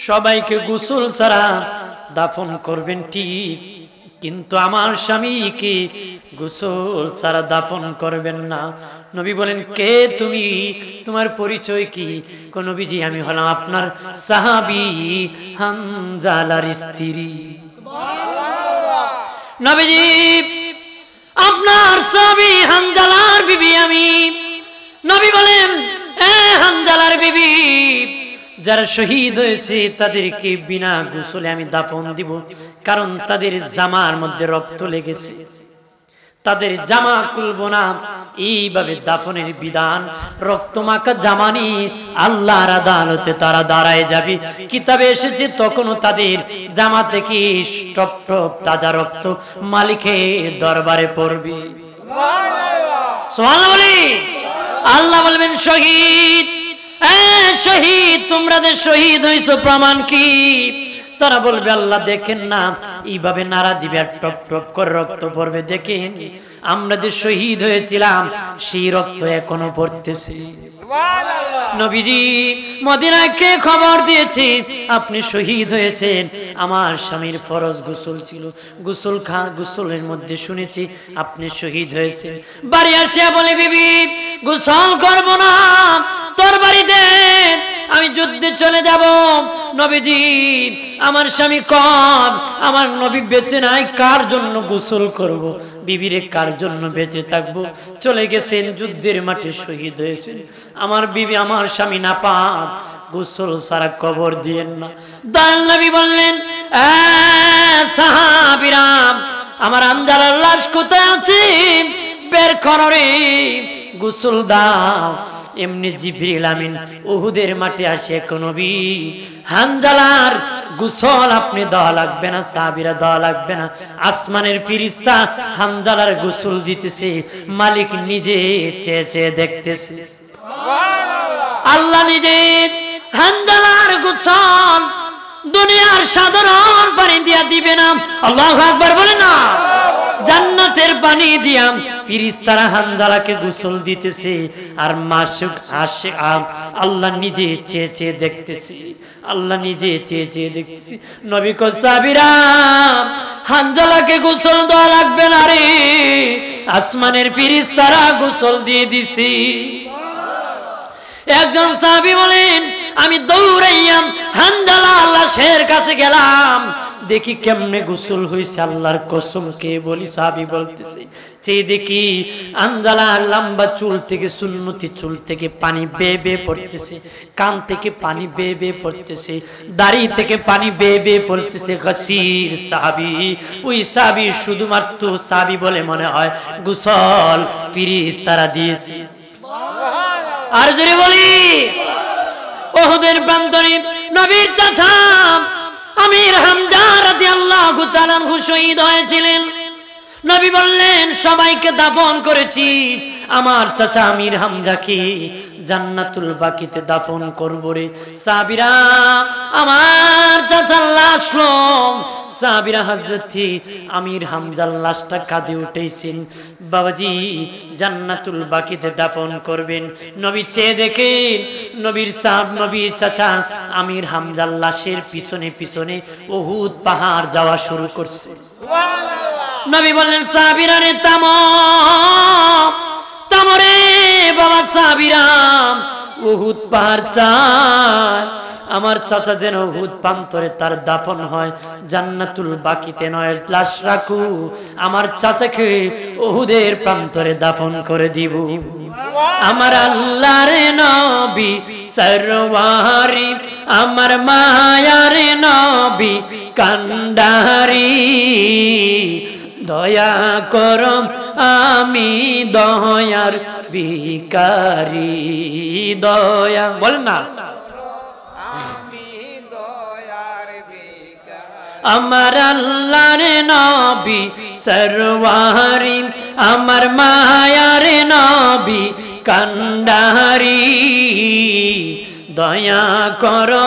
সবাইকে গোসল ছাড়া দাফন করবেন ঠিক, কিন্তু আমার স্বামীকে গোসল ছাড়া দাফন করবেন না। নবী বলেন, কে তুমি? তোমার পরিচয় কি? নবীজি, আমি হলাম আপনার সাহাবী হানজালার স্ত্রী। নবীজি, আপনার সাহাবী হানজালার বিবি আমি। নবী বলেন, হানজালার বিবি, যারা শহীদ হয়েছে তাদেরকে বিনা গোসলে আমি দাফন দিব, কারণ তাদের জামার মধ্যে রক্ত লেগেছে, তাদের জামা খুলবো না। এইভাবে দাফনের বিধান, রক্তমাখা জামা নিয়ে আল্লাহর আদালতে তারা দাঁড়ায় যাবে। কিতাবে এসেছে তখনও তাদের জামা থেকে টপ টপ তাজা রক্ত মালিকের দরবারে পড়বে। সুবহানাল্লাহ বলি। আল্লাহ বলবেন, শহীদ, শহীদ, তোমরা যে শহীদ হইছো প্রমাণ কি? তারা বলবে আল্লাহ দেখেন না, এইভাবে নাড়া দিবে আর টপ টপ করে রক্ত পড়বে, দেখেন আমরা যে শহীদ হয়েছিলাম সেই রক্ত এখনো পড়তেছে। নবীজি মদিনাকে খবর দিয়েছে আপনি শহীদ হয়েছেন। আমার স্বামীর ফরজ গোসল ছিল, গোসলের মধ্যে শুনেছি আপনি শহীদ হয়েছেন। বাড়ি আসিয়া বলে বিবি গোসল করব না, তোর বাড়িতে আমি যুদ্ধে চলে যাব। নবীজি আমার স্বামী কম, আমার নবী বেঁচে নাই, কার জন্য গোসল করব? বিবিরে কার জন্য বেঁচে থাকবো? চলে গেছেন, যুদ্ধের মাঠে শহীদ হয়েছেন। আমার বিবি আমার স্বামী নাপাক, গোসল সারা কবর দিয়েন না। দয়াল নবী বললেন সাহাবীরা আমার হামজালার লাশ কোথায় আছে বের করো রে, গোসল দাও। এমনি জিবরিল আমিন উহুদের মাঠে আসে, নবী হামজালার গোসল আপনি দেওয়া লাগবে না, সাহাবীরা দেওয়া লাগবে না। আসমানের ফেরেশতা হামজালার গোসল দিতেছে, মালিক নিজে চেয়ে চেয়ে দেখতেছে। আল্লাহ নিজে হামজালার গোসল দুনিয়ার সাধারণ পানি দিয়া দিবে না, আল্লাহু আকবার বলে না, জান্নাতের পানি দিয়া ফেরেশতারা হামজালাকে গোসল দিতেছে। আর মাসুক আশিক আল্লাহ নিজে চেয়ে চেয়ে দেখতেছে, আল্লাহ নিজে চেয়ে চেয়ে দেখতেছে। নবী কো সাহাবীরা হামজালাকে গোসল দেওয়া লাগবে না রে, আসমানের ফেরেশতারা গোসল দিয়ে দিছে। একজন সাহাবী বলেন আমি দৌড়াইয়া হামজালা লাশের কাছে গেলাম, দেখি কেমনে গোসল হয়েছে, আল্লাহর কসম কে বলি। সাহাবী বলতেছে চেয়ে দেখি হামজালার লম্বা চুল থেকে, সুন্নতি চুল থেকে পানি বেয়ে বেয়ে পড়তেছে, কান থেকে পানি বেয়ে বেয়ে পড়তেছে, দাড়ি থেকে পানি বেয়ে বেয়ে পড়তেছে। গসির সাহাবী, ওই সাহাবী শুধুমাত্র সাহাবী বলে মনে হয়, গোসল ফেরেশতারা দিয়েছে। আর জোরে বলি উহুদের প্রান্তরে নবীর চাচা আমির হামজা রাদিয়াল্লাহু তাআলা আনহু শহীদ হয়েছিলেন। নবী বললেন সবাইকে দাফন করেছি, আমার চাচা আমির হামজাকে জান্নাতুল বাকিতে দাফন করব রে। সাহাবীরা আমার চাচার লাশ লো, সাহাবীরা হযরত আমির হামজার লাশটা কাঁধে উঠেছেন, বাবাজি জান্নাতুল বাকিতে দাফন করবেন। নবী চেয়ে দেখেন নবীর চাচা আমির হামজার লাশের পিছনে পিছনে উহুদ পাহাড় যাওয়া শুরু করছে। নবী বললেন সাহাবীরা রে থামো, থামো রে বাবা সাহাবীরা, উহুদ পাহাড় চায় আমার চাচা যেন উহুদ প্রান্তরে তার দাফন হয়, জান্নাতুল বাকিতে নয়। লাশ রাখু, আমার চাচাকে উহুদের প্রান্তরে দাফন করে দিব। আমার আল্লাহর নবী সরওয়ারি, আমার মায়ার নবী কান্ডারি, দয়া করো আমি দয়ার ভিখারি, দয়া বল না আমার আল্লাহর নবী সরওয়ারি, আমার মায়ার নবী কান্ডারি, দয়া করো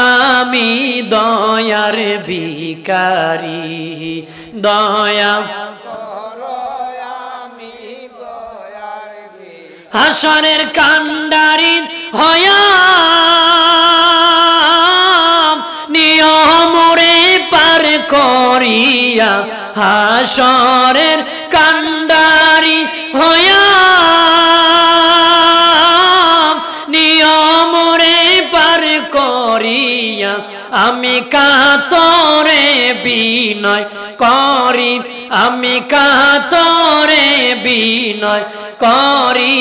আমি দয়ার ভিখারি, দয়া হাসরের কান্ডারি হয়া নিয়মরে পার করিয়া, হাসরের কান্ডারি হয়া নিয়মরে পার করিয়া, আমি কাতরে বিনয় করি, আমি কাতরে বিনয় করি,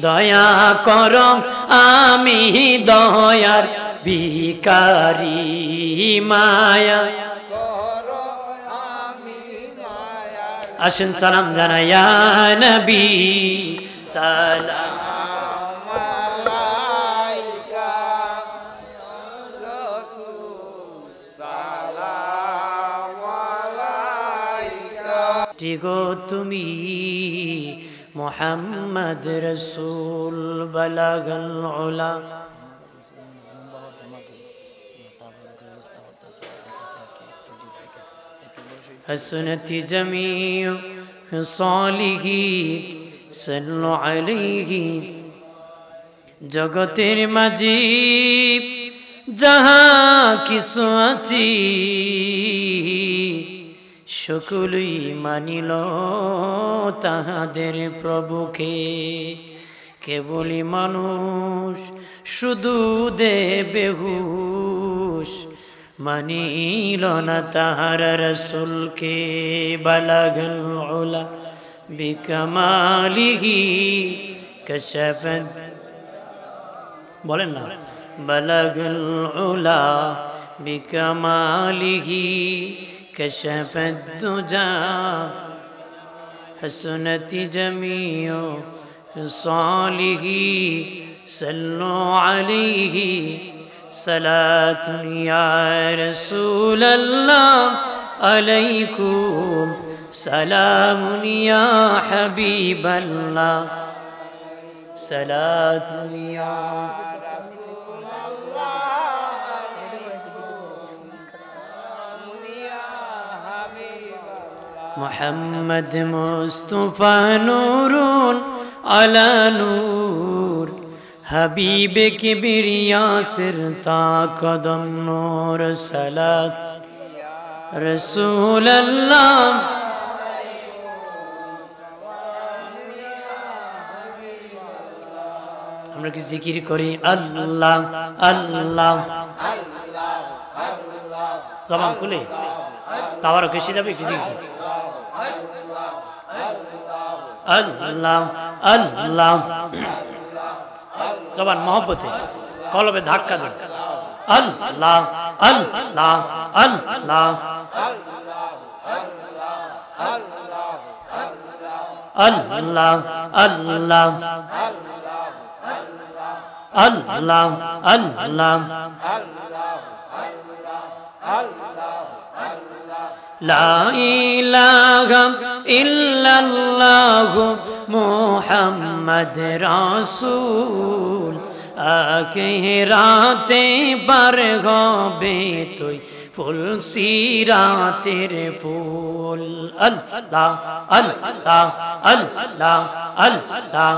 দয়া করো আমি দয়ার ভিখারি, মায়া আসেন সালাম জানাই ইয়া নবী সালাম আলাইকা রাসূল সালাম আলাইকা, ঠিকো তুমি মুহাম্মদ রাসূল বালাগাল উলা حسنت جميع خصاله صلوا عليه জগতের মাঝি যাহা কিছু আছি সকলই মানিল তাহাদের প্রভুকে কেবলই মানুষ শুধু দেবে হুশ মানিল না তাহার রাসূলকে বালাগল উলা বিকামালিহি কাশাফাত বলেন না বালাগল উলা বিকামালিহি কাশাফাত দুজা حسنت جميع خصاله صلوا عليه صلاة يا رسول الله عليكم سلام يا حبيب الله صلاة يا رسول الله محمد مصطفى نور على نور حبیب کبریا سرتا قدم نور صلاة رسول اللہ আমরা কি জিকির করি আল্লাহ আল্লাহ জবান খুলে তাওয়ার কেসে যাবে কি জিকির আল্লাহ আল্লাহ জবান মহব্বতে কলবে ধাক্কা দেন আল্লাহ আল্লাহ আল্লাহ আল্লাহ আল্লাহ আল্লাহ আল্লাহ লা ইলাহা ইল্লাল্লাহু মুহাম্মদ রাসূল আখিরাতে পার হবে তুই ফুল সিরাতের ফুল আল্লাহ আল্লাহ আল্লাহ আল্লাহ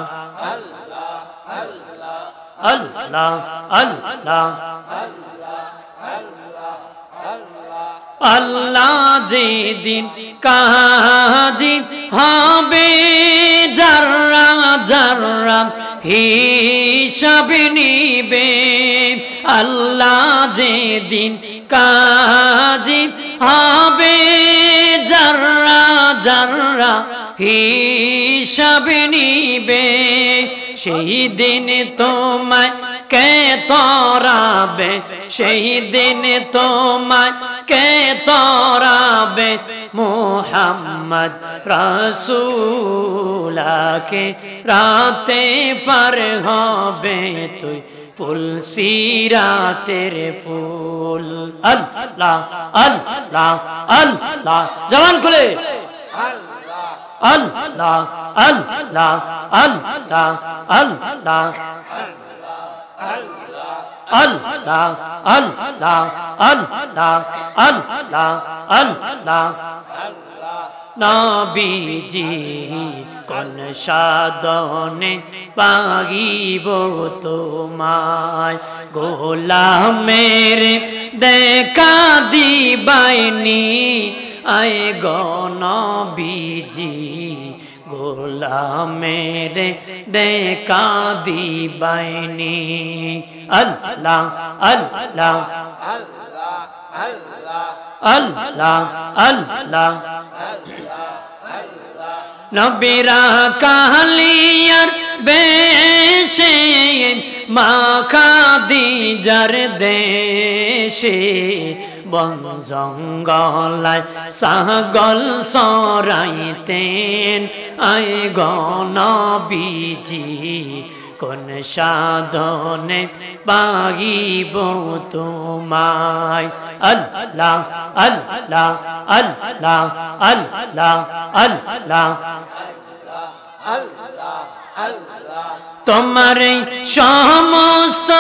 আল্লাহ আল্লাহ আল্লাহ যেদিন কাজী হবে যারা যারা হিসাব নিবে আল্লাহ যেদিন কাজী হবে যারা যারা হিসাব নিবে সেই দিন তোমায় কে তরাবে সেই দিন তোমায় কে তরাবে মুহাম্মদ রাসূলকে রাতে পার হবে তুই ফুল সিরাতের ফুল আল্লাহ আল্লাহ আল্লাহ জবান খুলে আল্লাহ আল্লাহ আল্লাহ আল্লাহ আল্লাহ আল্লাহ আল্লাহ আল্লাহ আল্লাহ নবীজি কোন সাধনে পাইব তোমায় গোলামের দেখা দিবাইনি আয় গো নবীজি গোলামের দেখা দিবাইনি আল্লাহ আল্লাহ আল্লাহ আল্লাহ নবীরা কালিয়ার বেশে মা খাদিজার দেশে বন জঙ্গলায় ছাগল চরাইতেন আয় গো নবীজি কোন সাধনে পাইব তোমায় আল্লাহ আল্লাহ আল্লাহ আল্লাহ আল্লাহ তোমার সমস্ত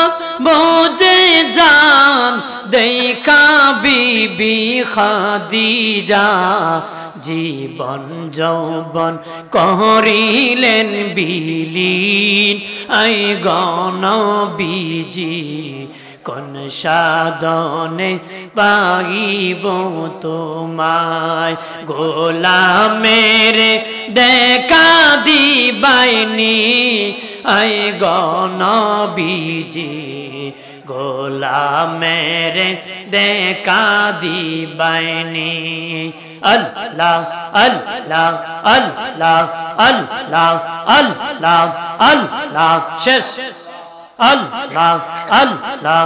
বোঝে জান দেখা বিবি খাদিজা জীবন যৌবন করিলেন বিলীন আই গণবিজি কোন সাধনে পাইব তোমায় গোলামের দেখা দিবাইনি আই গণবিজি গোলামের দেখা দিবাইনি আল্লাহ আল্লাহ আল্লাহ আল্লাহ আল্লাহ আল্লাহ শেষ আল্লাহ আল্লাহ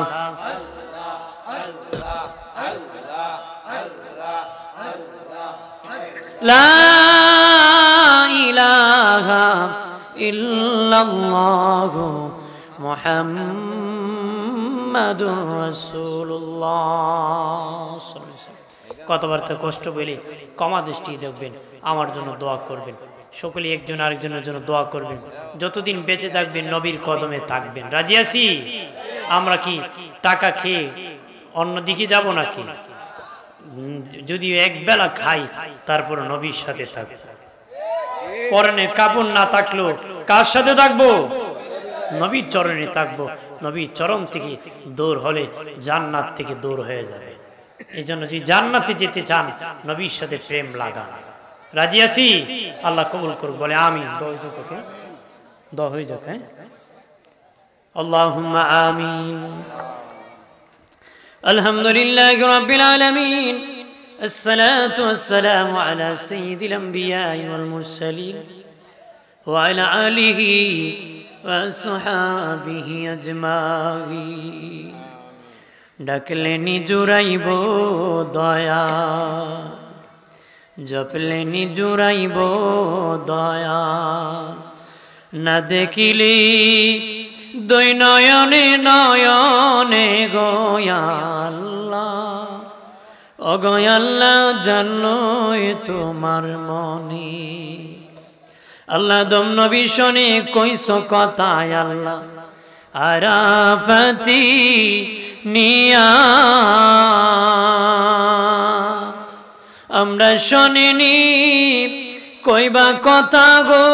লা ইলাহা ইল্লাল্লাহু মুহাম্মাদুর রাসূলুল্লাহ। কতবার তো কষ্ট বলি, কমা দৃষ্টি দেখবেন, আমার জন্য দোয়া করবেন, সকলে একজন আরেকজনের জন্য দোয়া করবেন, যতদিন বেঁচে থাকবেন নবীর কদমে থাকবেন। রাজি আছি? আমরা কি টাকা খেয়ে অন্যদিকে যাব নাকি? যদি এক বেলা খাই তারপর নবীর সাথে থাকবো। পরনে কাপড় না থাকলেও কার সাথে থাকবো? নবীর চরণে থাকবো। নবীর চরণ থেকে দূর হলে জান্নাত থেকে দূর হয়ে যাবে। এই জন্য যদি জান্নাতে যেতে চান নবীর সাথে প্রেম লাগান। রাজি আছি? আল্লাহ কবুল করুক। বলে আমিন। দোয়া হয়ে যাক। হ্যাঁ, আল্লাহুম্মা আমিন। আলহামদুলিল্লাহি রাব্বিল আলামিন। الصلاة والسلام على سيد الأنبياء والمرسلين وعلى آله وصحابه أجمعين। ডাকলেনি জুড়াইব দয়া, জপলেনি জুড়াইব দয়া, না দেখিলি দুই নয়নে নয়নে গয়াল্লাহ, ও গয়াল্লাহ জানোই তোমার মনে। আল্লাহ দম নবী শোনে কইস কথায় আল্লাহ আরাফাতি নিয়া, আমরা শোনিনি কইবা কথা গো,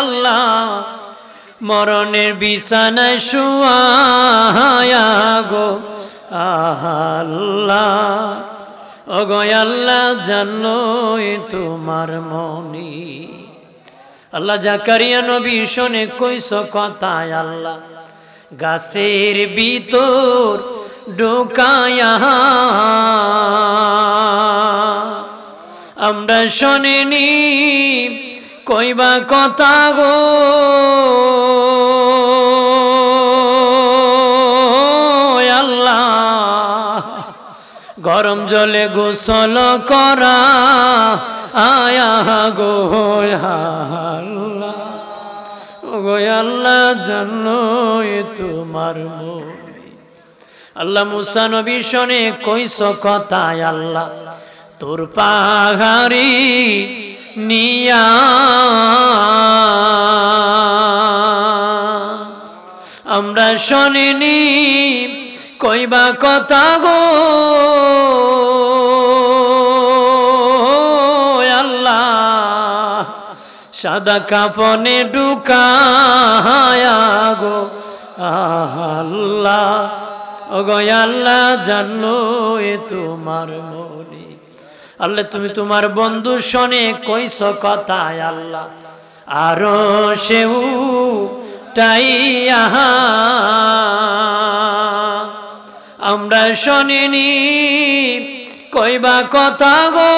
আল্লাহ মরণের বিছানায় শুয়া গো আল্লাহ, ও গো আল্লাহ জানোই তোমার মনি। আল্লাহ জাকারিয়া নবী শোনে কইস কথায় আল্লাহ গাছের ভিতর ঢুকায়া, আমরা শোনেনি কইবা কথা গো, আল্লাহ গরম জলে গোসল করা আয়া গো আল্লাহ, গো আল্লাহ জানোই তোমার মনে। আল্লাহ মুসা নবী শোনে কইস কথায় আল্লাহ তোর পাহাড়ি নিয়া, আমরা শোনিনি কইবা কথা গো, আল্লাহ সাদা কাফনে ঢুকায়া গো আল্লাহ, ও গো আল্লাহ জানোই তোমার মনে। আল্লাহ তুমি তোমার বন্ধু শোনে কইস কথায় আল্লাহ আরো সেউ টাইয়া, আমরা শোনিনি কইবা কথা গো,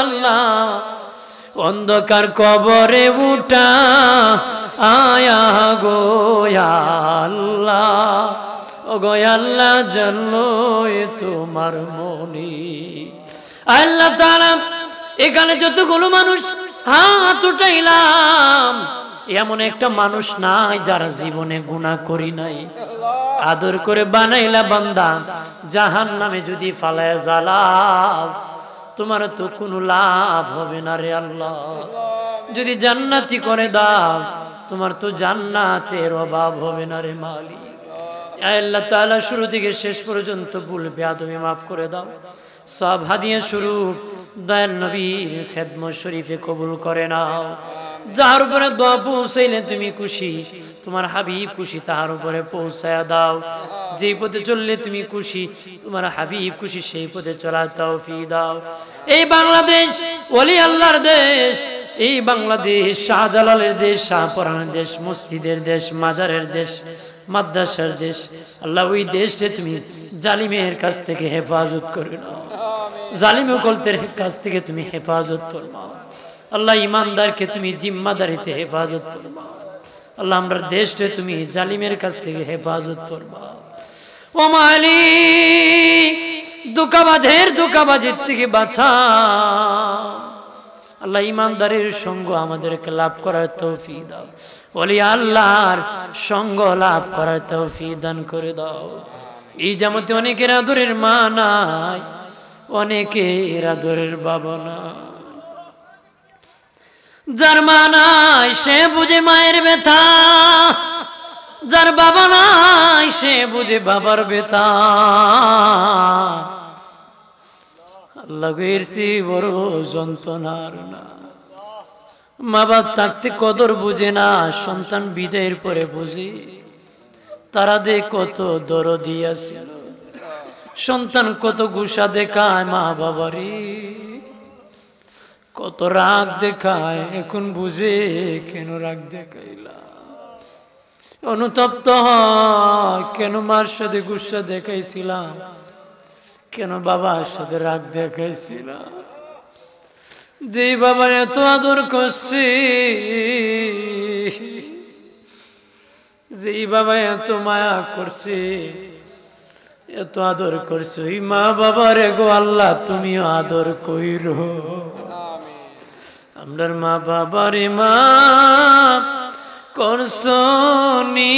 আল্লাহ অন্ধকার কবরে উঠা আয়া গো আল্লাহ, ও গো আল্লাহ জানোই তোমার মনি। আল্লাহ তাআলা এখানে যতগুলো মানুষ হাত উঠাইলাম এমন একটা মানুষ নাই যারা জীবনে গুনাহ করি নাই। আদর করে বানাইলা বান্দা, জাহান্নামে যদি ফালায় জ্বালাও তোমার তো কোনো লাভ হবে না রে আল্লাহ। যদি জান্নাতি করে দাও তোমার তো জান্নাতের অভাব হবে না রে মালিক। আল্লাহ তাআলা শুরু থেকে শেষ পর্যন্ত ভুল বেয়াদবি মাফ করে দাও। সব হাদিয়া স্বরূপ দয়াল নবীর খেদমত শরীফে কবুল করে নাও। যার উপরে দোয়া পৌঁছাইলে তুমি খুশি, তোমার হাবিব খুশি, তাহার উপরে পৌঁছায়া দাও। যেই পথে চললে তুমি খুশি, তোমার হাবিব খুশি, সেই পথে চলার তৌফিক দাও। এই বাংলাদেশ ওলি আল্লাহর দেশ, এই বাংলাদেশ শাহজালালের দেশ, শাহপরানের দেশ, মসজিদের দেশ, মাজারের দেশ, মাদ্রাসার দেশ। আল্লাহ ওই দেশে তুমি জালিমের কাছ থেকে হেফাজত করে নাও, জালিম কলতের কাছ থেকে তুমি হেফাজত ফরমাও। আল্লাহ ইমানদারকে তুমি জিম্মাদারিতে হেফাজত ফরমাও। আল্লাহ আমরা দেশে তুমি জালিমের কাছ থেকে হেফাজত ফরমাও। ও মালিক ধোঁকাবাজের থেকে বাঁচাও। আল্লাহ ইমানদারের সঙ্গ আমাদেরকে লাভ করার তৌফিক দাও। ওলি আল্লাহর সঙ্গ লাভ করার তৌফিক দান করে দাও। এই জামাতে অনেকের আদরের মা নাই, অনেকের আদরের বাবা নাই। যার মা নাই সে বুঝে মায়ের ব্যথা, যার বাবা নাই সে বুঝে বাবার ব্যথা। আল্লাহ গেরছি বড় যন্ত্রণার না। মা বাপ থাকতে কদর বুঝে না, সন্তান বিদায়ের পরে বুঝে। তারা দে কত দরদি আছে, সন্তান কত গুসা দেখায় মা বাবারে, কত রাগ দেখায়। এখন বুঝে কেন রাগ দেখাইলা, অনুতপ্ত হয় কেন মার সাথে গুসা দেখাইছিলাম, কেন বাবার সাথে রাগ দেখাইছিলাম। যে বাবা এত আদর করছে, যে বাবা এত মায়া করছে, এত আদর করছে, ওই মা বাবার গো আল্লাহ তুমিও আদর কইরো। আমরার মা বাবারে মা করছনি,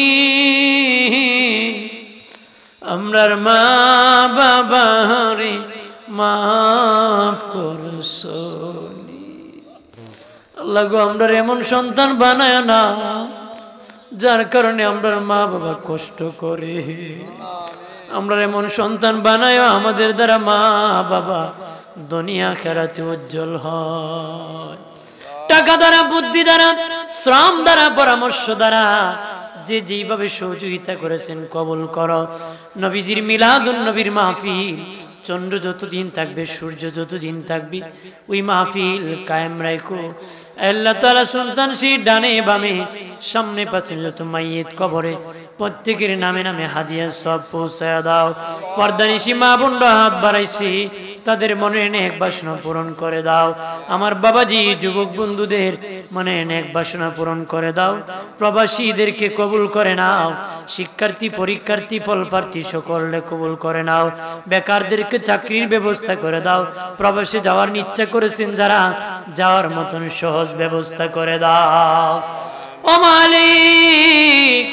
আমরার মা বাবারে মাফ করছনি। আল্লাহ গো আমরার এমন সন্তান বানায় না যার কারণে আমরার মা বাবা কষ্ট করে। আমরা এমন সন্তান বানায় আমাদের দ্বারা মা বাবা দুনিয়া আখিরাতে উজ্জ্বল হয়। টাকা দ্বারা, বুদ্ধি দ্বারা, শ্রম দ্বারা, পরামর্শ দ্বারা যে যেভাবে সহযোগিতা করেছেন কবুল করো। নবীজির মিলাদুন নবীর মাহফিল চন্দ্র যতদিন থাকবে, সূর্য যতদিন থাকবে, ওই মাহফিল কায়েম রাখো। আল্লাহ তাআলা সন্তান সেই ডানে বামে সামনে পাশে যত মাইয়িত কবরে প্রত্যেকের নামে নামে হাদিয়া সব পৌঁছায়া দাও। পর্দানিশি মা বোনরা হাত বাড়াইছি, তাদের মনের নেক বাসনা পূরণ করে দাও। আমার বাবাজি যুবক বন্ধুদের মনের নেক বাসনা পূরণ করে দাও। প্রবাসীদেরকে কবুল করে নাও। শিক্ষার্থী, পরীক্ষার্থী, ফলপ্রার্থী সকলকে কবুল করে নাও। বেকারদেরকে চাকরির ব্যবস্থা করে দাও। প্রবাসে যাওয়ার ইচ্ছা করেছেন যারা, যাওয়ার মতন সহজ ব্যবস্থা করে দাও। ও মালিক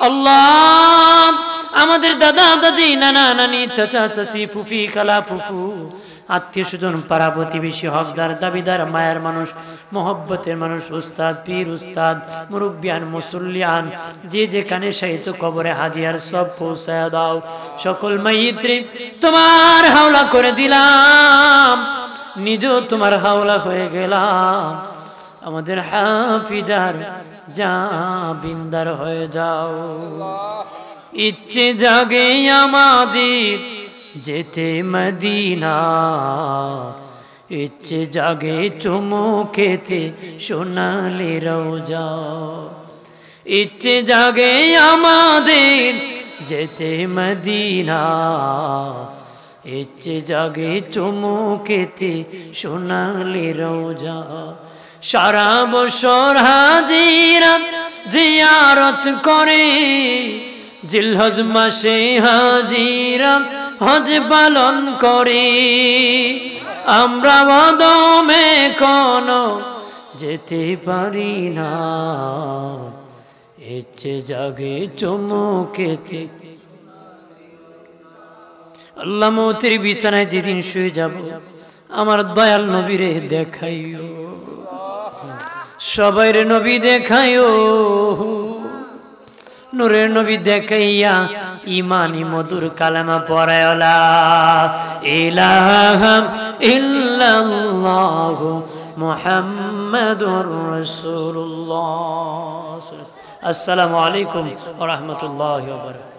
আল্লাহ, আমাদের দাদা দাদি, নানা নানি, চাচা চাচি, ফুফি খালা ফুফু, আত্মীয় স্বজন, পাড়া প্রতিবেশী, হকদার দাবিদার, মায়ের মানুষ, মোহব্বতের মানুষ, উস্তাদ পীর উস্তাদ, মুরব্বিয়ান মুসল্লিয়ান, যে যেখানে সাহিত্য কবরে হাদিয়ার সব পৌঁছায় দাও। সকল মাইয়িত্রে তোমার হাওলা করে দিলাম, নিজেও তোমার হাওলা হয়ে গেলাম। আমাদের হাফিজার জাবিন্দার হয়ে যাও। ইচ্ছে জাগে আমাদের যেতে মদিনা, ইচ্ছে জাগে চুমু খেতে সোনালি রওজা। ইচ্ছে জাগে আমাদের যেতে মদিনা, ইচ্ছে জাগে চুমু খেতে সোনালি রওজা। সারা বছর হাজিরা জিয়ারত করে, জিলহজ মাসে হাজিরা হজ পালন করে। আমরা বদমে কোনো যেতে পারি না, ইচ্ছে জাগে চুমু খেতে। আল্লাহ মৌতের বিছানায় যেদিন শুয়ে যাব, আমার দয়াল নবীরে দেখাইও, সবাইরে নবী দেখাইও, নূরের নবী দেখাইয়া ইমানি মধুর কালেমা পড়ায় লা ইলাহা ইল্লাল্লাহ মুহাম্মাদুর রাসূলুল্লাহ। আসসালামু আলাইকুম ওয়া রাহমাতুল্লাহি ওয়া বারাকাতুহু।